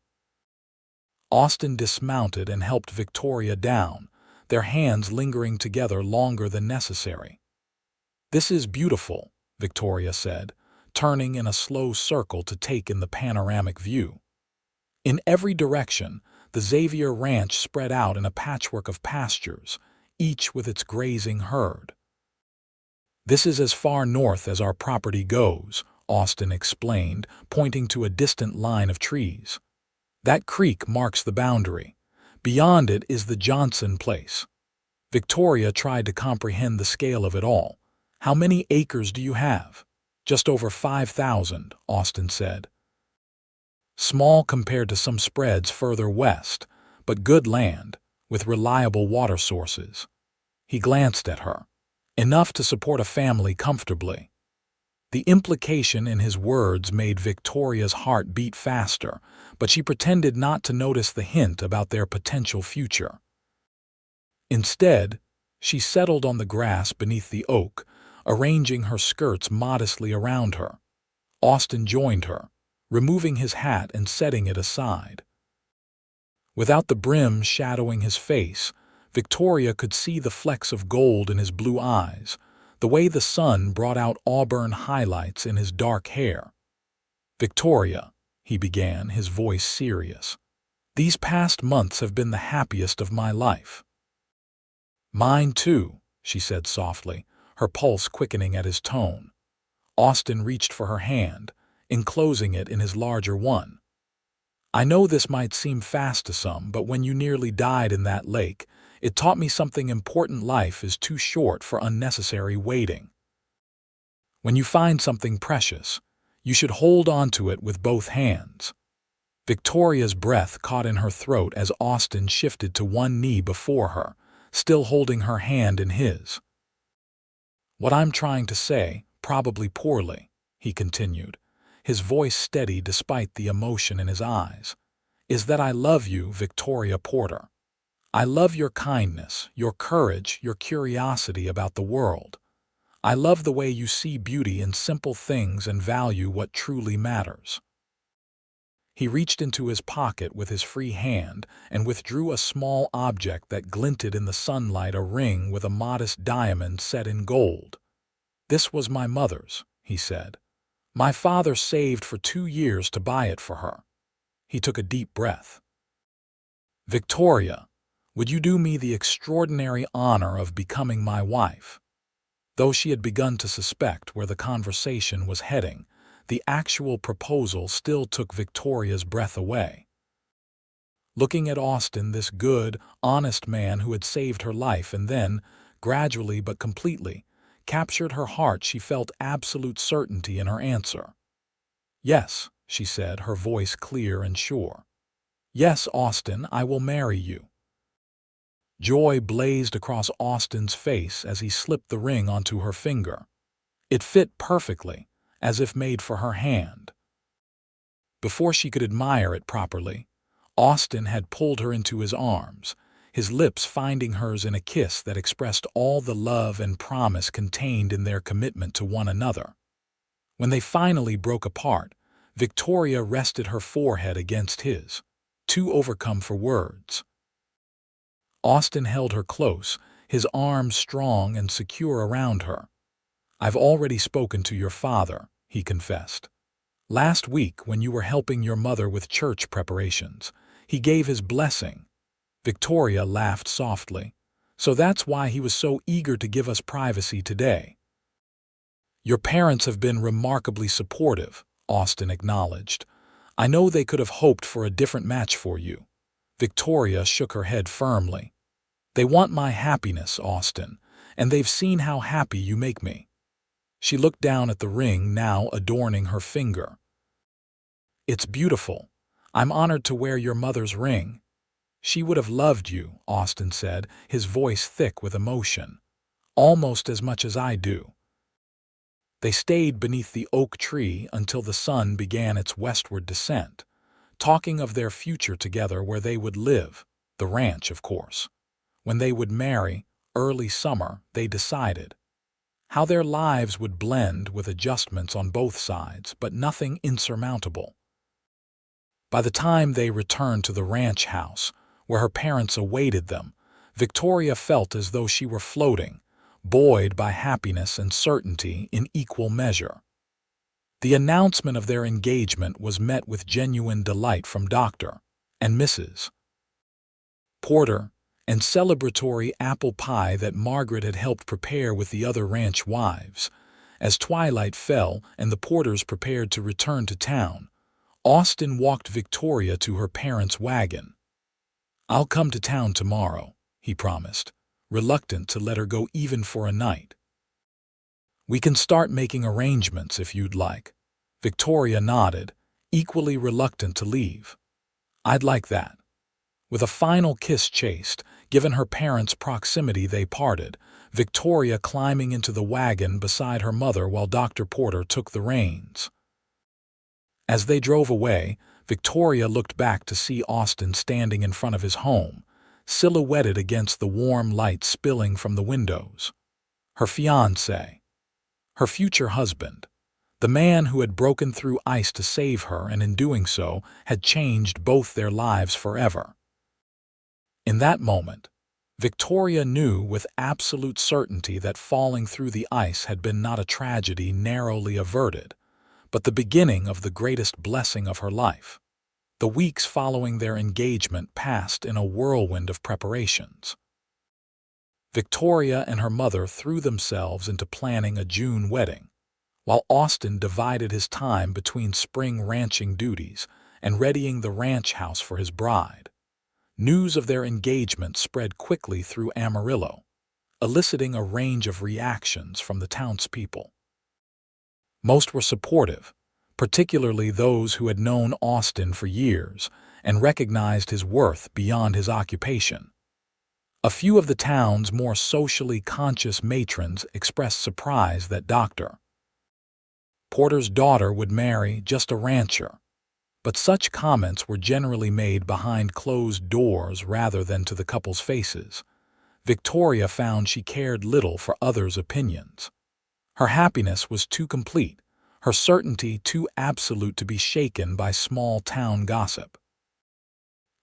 S1: Austin dismounted and helped Victoria down, their hands lingering together longer than necessary. "This is beautiful," Victoria said, turning in a slow circle to take in the panoramic view. In every direction, the Xavier Ranch spread out in a patchwork of pastures, each with its grazing herd. "This is as far north as our property goes," Austin explained, pointing to a distant line of trees. "That creek marks the boundary. Beyond it is the Johnson place." Victoria tried to comprehend the scale of it all. "How many acres do you have?" "Just over 5,000, Austin said. "Small compared to some spreads further west, but good land, with reliable water sources." He glanced at her. "Enough to support a family comfortably." The implication in his words made Victoria's heart beat faster, but she pretended not to notice the hint about their potential future. Instead, she settled on the grass beneath the oak, arranging her skirts modestly around her. Austin joined her, removing his hat and setting it aside. Without the brim shadowing his face, Victoria could see the flecks of gold in his blue eyes, the way the sun brought out auburn highlights in his dark hair. "Victoria," he began, his voice serious, "these past months have been the happiest of my life." "Mine too," she said softly, her pulse quickening at his tone. Austin reached for her hand, enclosing it in his larger one. "I know this might seem fast to some, but when you nearly died in that lake, it taught me something important. Life is too short for unnecessary waiting. When you find something precious, you should hold on to it with both hands." Victoria's breath caught in her throat as Austin shifted to one knee before her, still holding her hand in his. "What I'm trying to say, probably poorly," he continued, his voice steady despite the emotion in his eyes, "is that I love you, Victoria Porter. I love your kindness, your courage, your curiosity about the world. I love the way you see beauty in simple things and value what truly matters." He reached into his pocket with his free hand and withdrew a small object that glinted in the sunlight, a ring with a modest diamond set in gold. "This was my mother's," he said. "My father saved for 2 years to buy it for her." He took a deep breath. "Victoria, would you do me the extraordinary honor of becoming my wife?" Though she had begun to suspect where the conversation was heading, the actual proposal still took Victoria's breath away. Looking at Austin, this good, honest man who had saved her life and then, gradually but completely, captured her heart, she felt absolute certainty in her answer. "Yes," she said, her voice clear and sure. "Yes, Austin, I will marry you." Joy blazed across Austin's face as he slipped the ring onto her finger. It fit perfectly, as if made for her hand. Before she could admire it properly, Austin had pulled her into his arms, his lips finding hers in a kiss that expressed all the love and promise contained in their commitment to one another. When they finally broke apart, Victoria rested her forehead against his, too overcome for words. Austin held her close, his arms strong and secure around her. "I've already spoken to your father," he confessed. "Last week, when you were helping your mother with church preparations, he gave his blessing." Victoria laughed softly. "So that's why he was so eager to give us privacy today." "Your parents have been remarkably supportive," Austin acknowledged. "I know they could have hoped for a different match for you." Victoria shook her head firmly. "They want my happiness, Austin, and they've seen how happy you make me." She looked down at the ring now adorning her finger. "It's beautiful. I'm honored to wear your mother's ring." "She would have loved you," Austin said, his voice thick with emotion. "Almost as much as I do." They stayed beneath the oak tree until the sun began its westward descent, talking of their future together, where they would live, the ranch, of course. When they would marry, early summer, they decided. How their lives would blend, with adjustments on both sides, but nothing insurmountable. By the time they returned to the ranch house, where her parents awaited them, Victoria felt as though she were floating, buoyed by happiness and certainty in equal measure. The announcement of their engagement was met with genuine delight from Dr. and Mrs. Porter, and celebratory apple pie that Margaret had helped prepare with the other ranch wives. As twilight fell and the Porters prepared to return to town, Austin walked Victoria to her parents' wagon. "I'll come to town tomorrow," he promised, reluctant to let her go even for a night. "We can start making arrangements if you'd like." Victoria nodded, equally reluctant to leave. "I'd like that." With a final kiss chased, given her parents' proximity, they parted, Victoria climbing into the wagon beside her mother while Dr. Porter took the reins. As they drove away, Victoria looked back to see Austin standing in front of his home, silhouetted against the warm light spilling from the windows. Her fiancé. Her future husband. The man who had broken through ice to save her and in doing so had changed both their lives forever. In that moment, Victoria knew with absolute certainty that falling through the ice had been not a tragedy narrowly averted, but the beginning of the greatest blessing of her life. The weeks following their engagement passed in a whirlwind of preparations. Victoria and her mother threw themselves into planning a June wedding, while Austin divided his time between spring ranching duties and readying the ranch house for his bride. News of their engagement spread quickly through Amarillo, eliciting a range of reactions from the townspeople. Most were supportive, particularly those who had known Austin for years and recognized his worth beyond his occupation. A few of the town's more socially conscious matrons expressed surprise that Dr. Porter's daughter would marry just a rancher, but such comments were generally made behind closed doors rather than to the couple's faces. Victoria found she cared little for others' opinions. Her happiness was too complete, her certainty too absolute to be shaken by small-town gossip.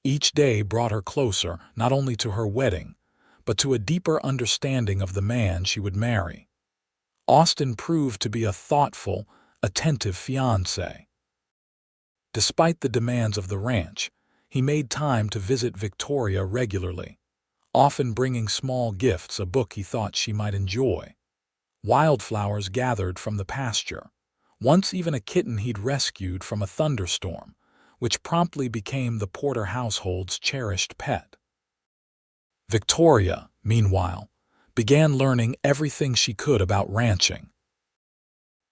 S1: Each day brought her closer not only to her wedding, but to a deeper understanding of the man she would marry. Austin proved to be a thoughtful, attentive fiancé. Despite the demands of the ranch, he made time to visit Victoria regularly, often bringing small gifts, a book he thought she might enjoy, wildflowers gathered from the pasture, once even a kitten he'd rescued from a thunderstorm, which promptly became the Porter household's cherished pet. Victoria, meanwhile, began learning everything she could about ranching.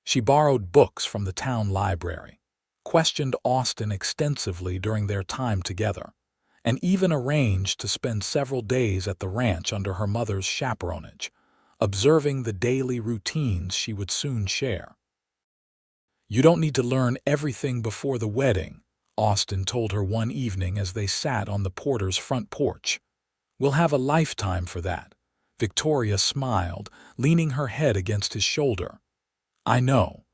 S1: She borrowed books from the town library, questioned Austin extensively during their time together, and even arranged to spend several days at the ranch under her mother's chaperonage, observing the daily routines she would soon share. "You don't need to learn everything before the wedding," Austin told her one evening as they sat on the Porter's front porch. "We'll have a lifetime for that." Victoria smiled, leaning her head against his shoulder. "I know."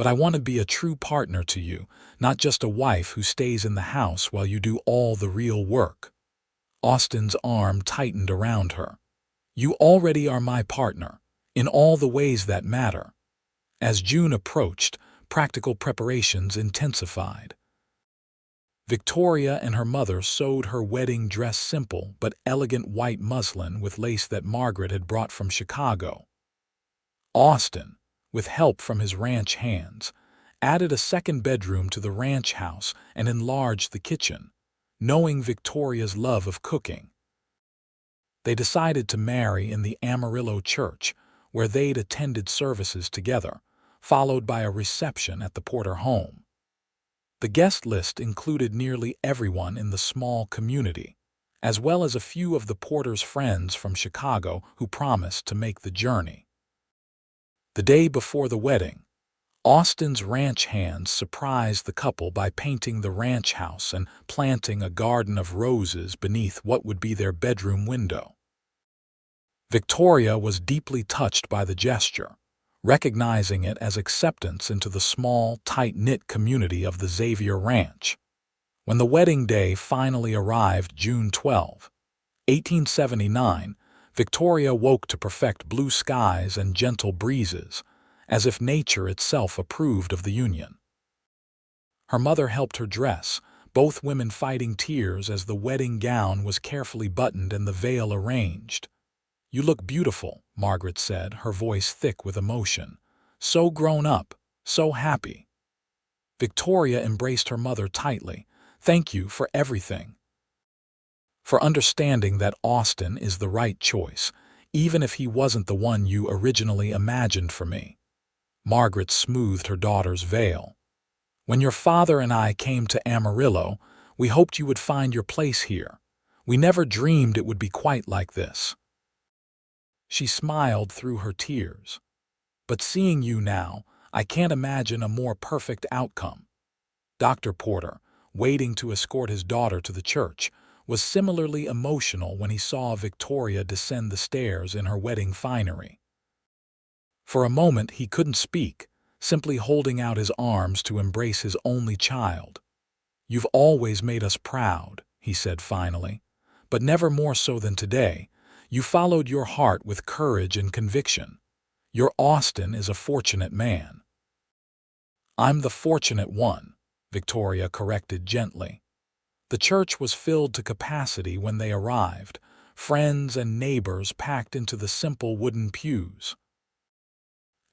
S1: but I want to be a true partner to you, not just a wife who stays in the house while you do all the real work." Austin's arm tightened around her. "You already are my partner, in all the ways that matter." As June approached, practical preparations intensified. Victoria and her mother sewed her wedding dress simple but elegant white muslin with lace that Margaret had brought from Chicago. Austin, with help from his ranch hands, added a second bedroom to the ranch house and enlarged the kitchen, knowing Victoria's love of cooking. They decided to marry in the Amarillo church, where they'd attended services together, followed by a reception at the Porter home. The guest list included nearly everyone in the small community, as well as a few of the Porter's friends from Chicago who promised to make the journey. The day before the wedding, Austin's ranch hands surprised the couple by painting the ranch house and planting a garden of roses beneath what would be their bedroom window. Victoria was deeply touched by the gesture, recognizing it as acceptance into the small, tight-knit community of the Xavier Ranch. When the wedding day finally arrived June 12, 1879, Victoria woke to perfect blue skies and gentle breezes, as if nature itself approved of the union. Her mother helped her dress, both women fighting tears as the wedding gown was carefully buttoned and the veil arranged. "You look beautiful," Margaret said, her voice thick with emotion. "So grown up, so happy." Victoria embraced her mother tightly. "Thank you for everything. For understanding that Austin is the right choice, even if he wasn't the one you originally imagined for me." Margaret smoothed her daughter's veil. "When your father and I came to Amarillo, we hoped you would find your place here. We never dreamed it would be quite like this." She smiled through her tears. "But seeing you now, I can't imagine a more perfect outcome." Dr. Porter, waiting to escort his daughter to the church, was similarly emotional when he saw Victoria descend the stairs in her wedding finery. For a moment he couldn't speak, simply holding out his arms to embrace his only child. "You've always made us proud," he said finally, "but never more so than today. You followed your heart with courage and conviction. Your Austin is a fortunate man." "I'm the fortunate one," Victoria corrected gently. The church was filled to capacity when they arrived, friends and neighbors packed into the simple wooden pews.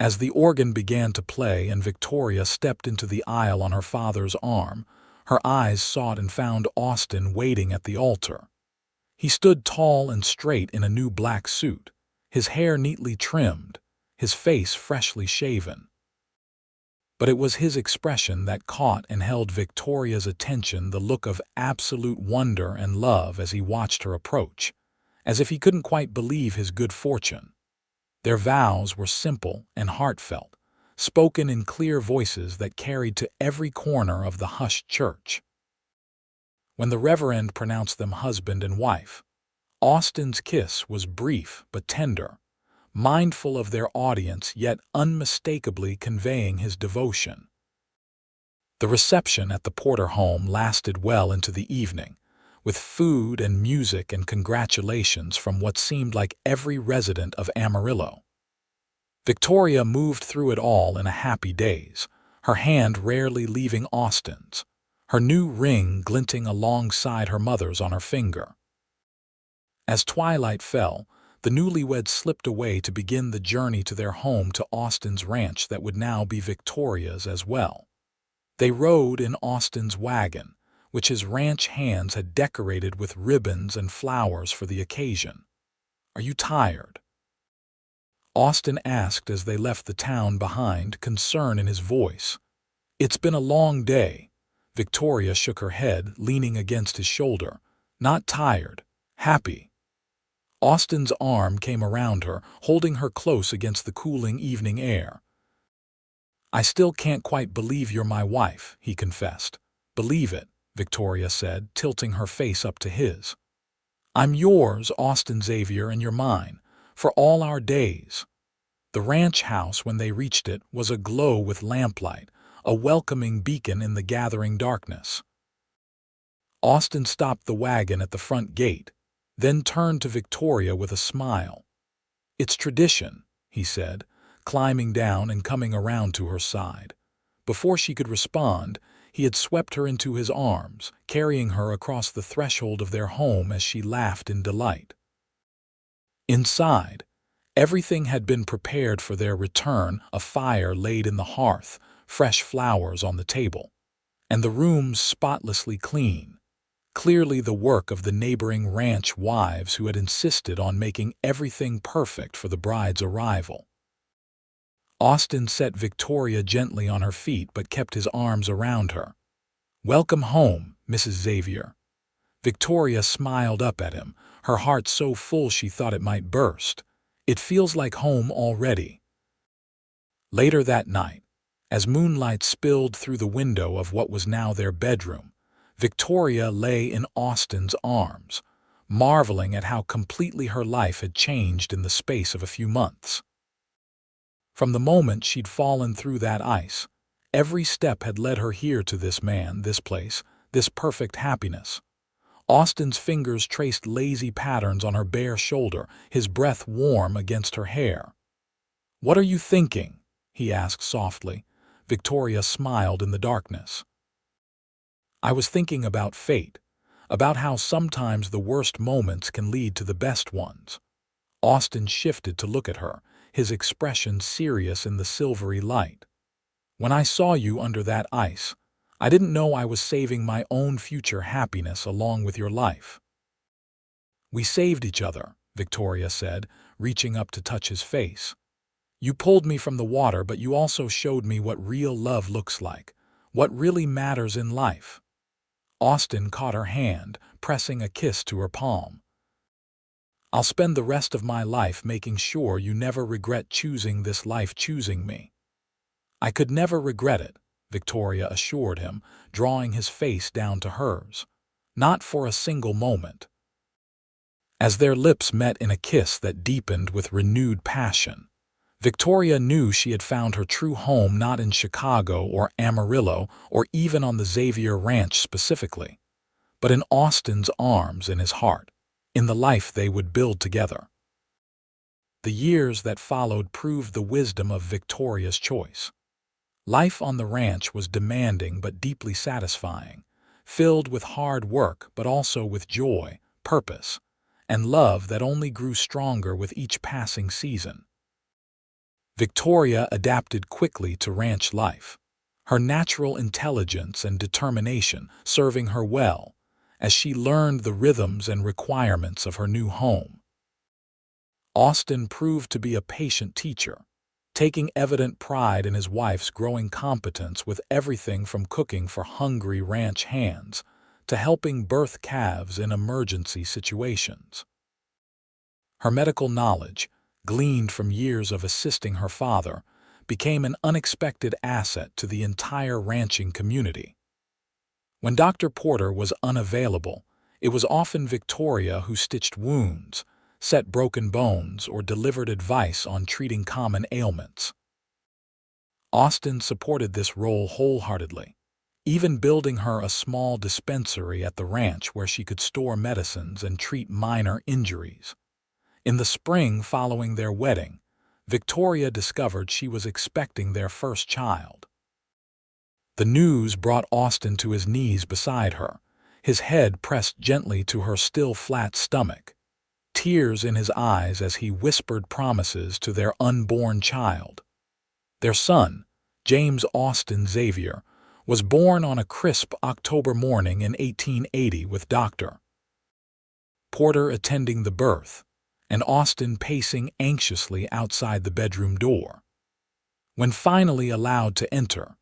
S1: As the organ began to play and Victoria stepped into the aisle on her father's arm, her eyes sought and found Austin waiting at the altar. He stood tall and straight in a new black suit, his hair neatly trimmed, his face freshly shaven. But it was his expression that caught and held Victoria's attention, the look of absolute wonder and love as he watched her approach, as if he couldn't quite believe his good fortune. Their vows were simple and heartfelt, spoken in clear voices that carried to every corner of the hushed church. When the Reverend pronounced them husband and wife, Austin's kiss was brief but tender, mindful of their audience yet unmistakably conveying his devotion. The reception at the Porter home lasted well into the evening, with food and music and congratulations from what seemed like every resident of Amarillo. Victoria moved through it all in a happy daze, her hand rarely leaving Austin's, her new ring glinting alongside her mother's on her finger. As twilight fell, the newlyweds slipped away to begin the journey to their home to Austin's ranch that would now be Victoria's as well. They rode in Austin's wagon, which his ranch hands had decorated with ribbons and flowers for the occasion. "Are you tired?" Austin asked as they left the town behind, concern in his voice. "It's been a long day." Victoria shook her head, leaning against his shoulder. "Not tired, happy." Austin's arm came around her, holding her close against the cooling evening air. "I still can't quite believe you're my wife," he confessed. "Believe it," Victoria said, tilting her face up to his. "I'm yours, Austin Xavier, and you're mine, for all our days." The The ranch house, when they reached it, was aglow with lamplight, a welcoming beacon in the gathering darkness. Austin stopped the wagon at the front gate, then turned to Victoria with a smile. "It's tradition," he said, climbing down and coming around to her side. Before she could respond, he had swept her into his arms, carrying her across the threshold of their home as she laughed in delight. Inside, everything had been prepared for their return, a fire laid in the hearth, fresh flowers on the table, and the rooms spotlessly clean. Clearly the work of the neighboring ranch wives who had insisted on making everything perfect for the bride's arrival. Austin set Victoria gently on her feet but kept his arms around her. "Welcome home, Mrs. Xavier." Victoria smiled up at him, her heart so full she thought it might burst. "It feels like home already." Later that night, as moonlight spilled through the window of what was now their bedroom, Victoria lay in Austin's arms, marveling at how completely her life had changed in the space of a few months. From the moment she'd fallen through that ice, every step had led her here to this man, this place, this perfect happiness. Austin's fingers traced lazy patterns on her bare shoulder, his breath warm against her hair. "What are you thinking?" he asked softly. Victoria smiled in the darkness. "I was thinking about fate, about how sometimes the worst moments can lead to the best ones." Austin shifted to look at her, his expression serious in the silvery light. "When I saw you under that ice, I didn't know I was saving my own future happiness along with your life." "We saved each other," Victoria said, reaching up to touch his face. "You pulled me from the water, but you also showed me what real love looks like, what really matters in life." Austin caught her hand, pressing a kiss to her palm. "I'll spend the rest of my life making sure you never regret choosing this life, choosing me." "I could never regret it," Victoria assured him, drawing his face down to hers. "Not for a single moment." As their lips met in a kiss that deepened with renewed passion, Victoria knew she had found her true home, not in Chicago or Amarillo or even on the Xavier Ranch specifically, but in Austin's arms and his heart, in the life they would build together. The years that followed proved the wisdom of Victoria's choice. Life on the ranch was demanding but deeply satisfying, filled with hard work but also with joy, purpose, and love that only grew stronger with each passing season. Victoria adapted quickly to ranch life, her natural intelligence and determination serving her well as she learned the rhythms and requirements of her new home. Austin proved to be a patient teacher, taking evident pride in his wife's growing competence with everything from cooking for hungry ranch hands to helping birth calves in emergency situations. Her medical knowledge, gleaned from years of assisting her father, became an unexpected asset to the entire ranching community. When Dr. Porter was unavailable, it was often Victoria who stitched wounds, set broken bones, or delivered advice on treating common ailments. Austin supported this role wholeheartedly, even building her a small dispensary at the ranch where she could store medicines and treat minor injuries. In the spring following their wedding, Victoria discovered she was expecting their first child. The news brought Austin to his knees beside her, his head pressed gently to her still flat stomach, tears in his eyes as he whispered promises to their unborn child. Their son, James Austin Xavier, was born on a crisp October morning in 1880 with Dr. Porter attending the birth, and Austin pacing anxiously outside the bedroom door. When finally allowed to enter,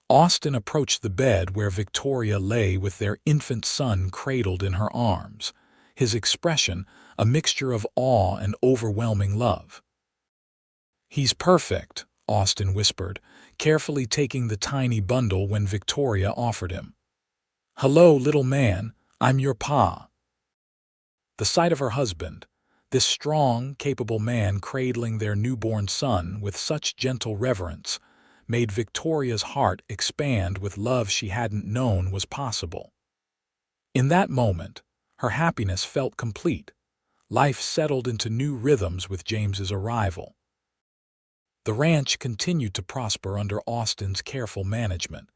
S1: Austin approached the bed where Victoria lay with their infant son cradled in her arms, his expression a mixture of awe and overwhelming love. "He's perfect," Austin whispered, carefully taking the tiny bundle when Victoria offered him. "Hello, little man, I'm your pa." The sight of her husband, This strong, capable man cradling their newborn son with such gentle reverence made Victoria's heart expand with love she hadn't known was possible. In that moment, her happiness felt complete. Life settled into new rhythms with James's arrival. The ranch continued to prosper under Austin's careful management,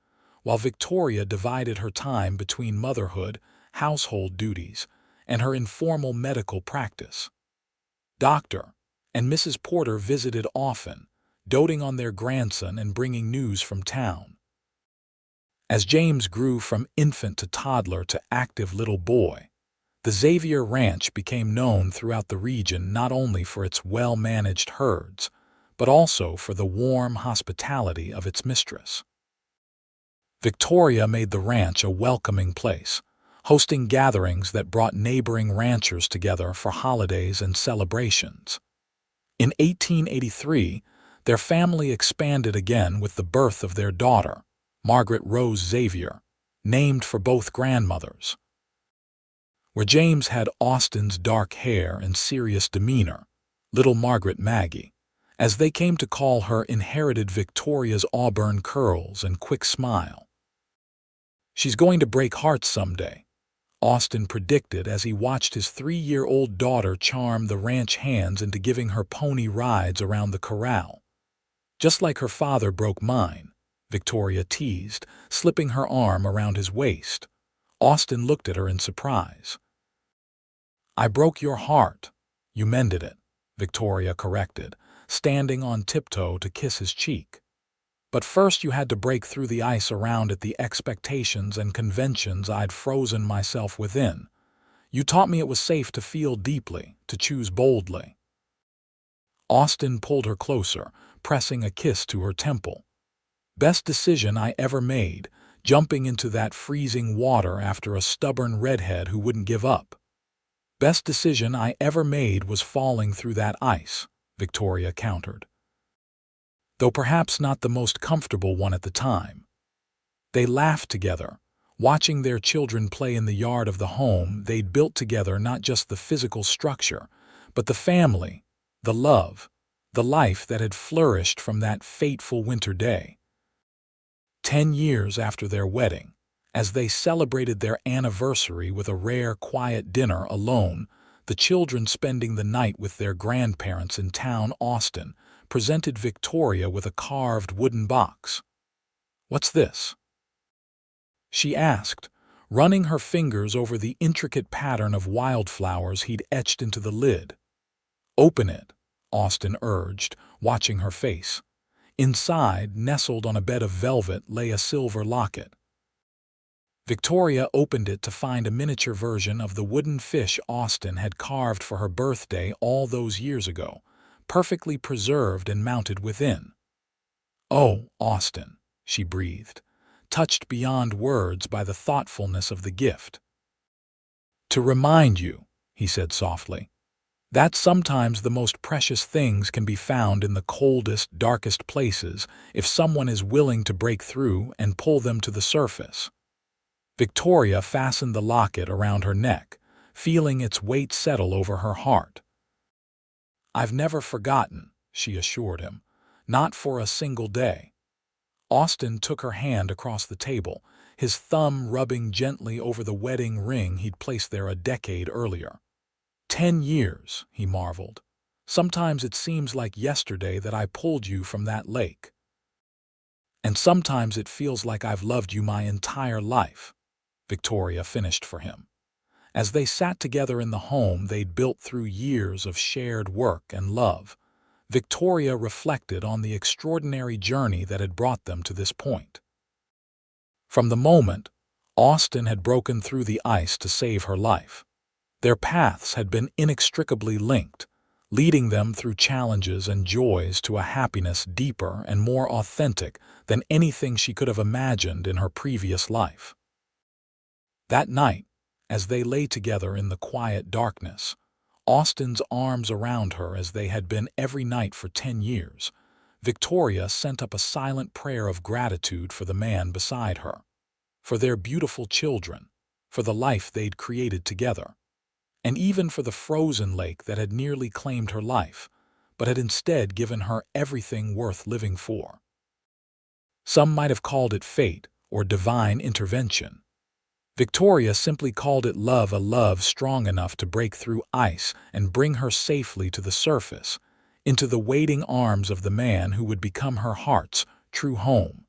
S1: while Victoria divided her time between motherhood, household duties, and her informal medical practice. Dr. and Mrs. Porter visited often, doting on their grandson and bringing news from town. As James grew from infant to toddler to active little boy, the Xavier Ranch became known throughout the region not only for its well-managed herds, but also for the warm hospitality of its mistress. Victoria made the ranch a welcoming place, hosting gatherings that brought neighboring ranchers together for holidays and celebrations. In 1883, their family expanded again with the birth of their daughter, Margaret Rose Xavier, named for both grandmothers. Where James had Austin's dark hair and serious demeanor, little Margaret Maggie, as they came to call her, inherited Victoria's auburn curls and quick smile. "She's going to break hearts someday," Austin predicted as he watched his 3-year-old daughter charm the ranch hands into giving her pony rides around the corral. "Just like her father broke mine," Victoria teased, slipping her arm around his waist. Austin looked at her in surprise. "I broke your heart. You mended it," Victoria corrected, standing on tiptoe to kiss his cheek. "But first you had to break through the ice around it, the expectations and conventions I'd frozen myself within. You taught me it was safe to feel deeply, to choose boldly." Austin pulled her closer, pressing a kiss to her temple. "Best decision I ever made, jumping into that freezing water after a stubborn redhead who wouldn't give up. Best decision I ever made was falling through that ice," Victoria countered. "Though perhaps not the most comfortable one at the time." They laughed together, watching their children play in the yard of the home they'd built together, not just the physical structure, but the family, the love, the life that had flourished from that fateful winter day. 10 years after their wedding, as they celebrated their anniversary with a rare, quiet dinner alone, the children spending the night with their grandparents in town, Austin presented Victoria with a carved wooden box. "What's this?" she asked, running her fingers over the intricate pattern of wildflowers he'd etched into the lid. "Open it," Austin urged, watching her face. Inside, nestled on a bed of velvet, lay a silver locket. Victoria opened it to find a miniature version of the wooden fish Austin had carved for her birthday all those years ago, perfectly preserved and mounted within. "Oh, Austin," she breathed, touched beyond words by the thoughtfulness of the gift. "To remind you," he said softly, "that sometimes the most precious things can be found in the coldest, darkest places if someone is willing to break through and pull them to the surface." Victoria fastened the locket around her neck, feeling its weight settle over her heart. "I've never forgotten," she assured him, "not for a single day." Austin took her hand across the table, his thumb rubbing gently over the wedding ring he'd placed there a decade earlier. 10 years, he marveled. "Sometimes it seems like yesterday that I pulled you from that lake. And sometimes it feels like I've loved you my entire life," Victoria finished for him. As they sat together in the home they'd built through years of shared work and love, Victoria reflected on the extraordinary journey that had brought them to this point. From the moment Austin had broken through the ice to save her life, their paths had been inextricably linked, leading them through challenges and joys to a happiness deeper and more authentic than anything she could have imagined in her previous life. That night, as they lay together in the quiet darkness, Austin's arms around her as they had been every night for 10 years, Victoria sent up a silent prayer of gratitude for the man beside her, for their beautiful children, for the life they'd created together. and even for the frozen lake that had nearly claimed her life, but had instead given her everything worth living for. Some might have called it fate or divine intervention. Victoria simply called it love, a love strong enough to break through ice and bring her safely to the surface, into the waiting arms of the man who would become her heart's true home.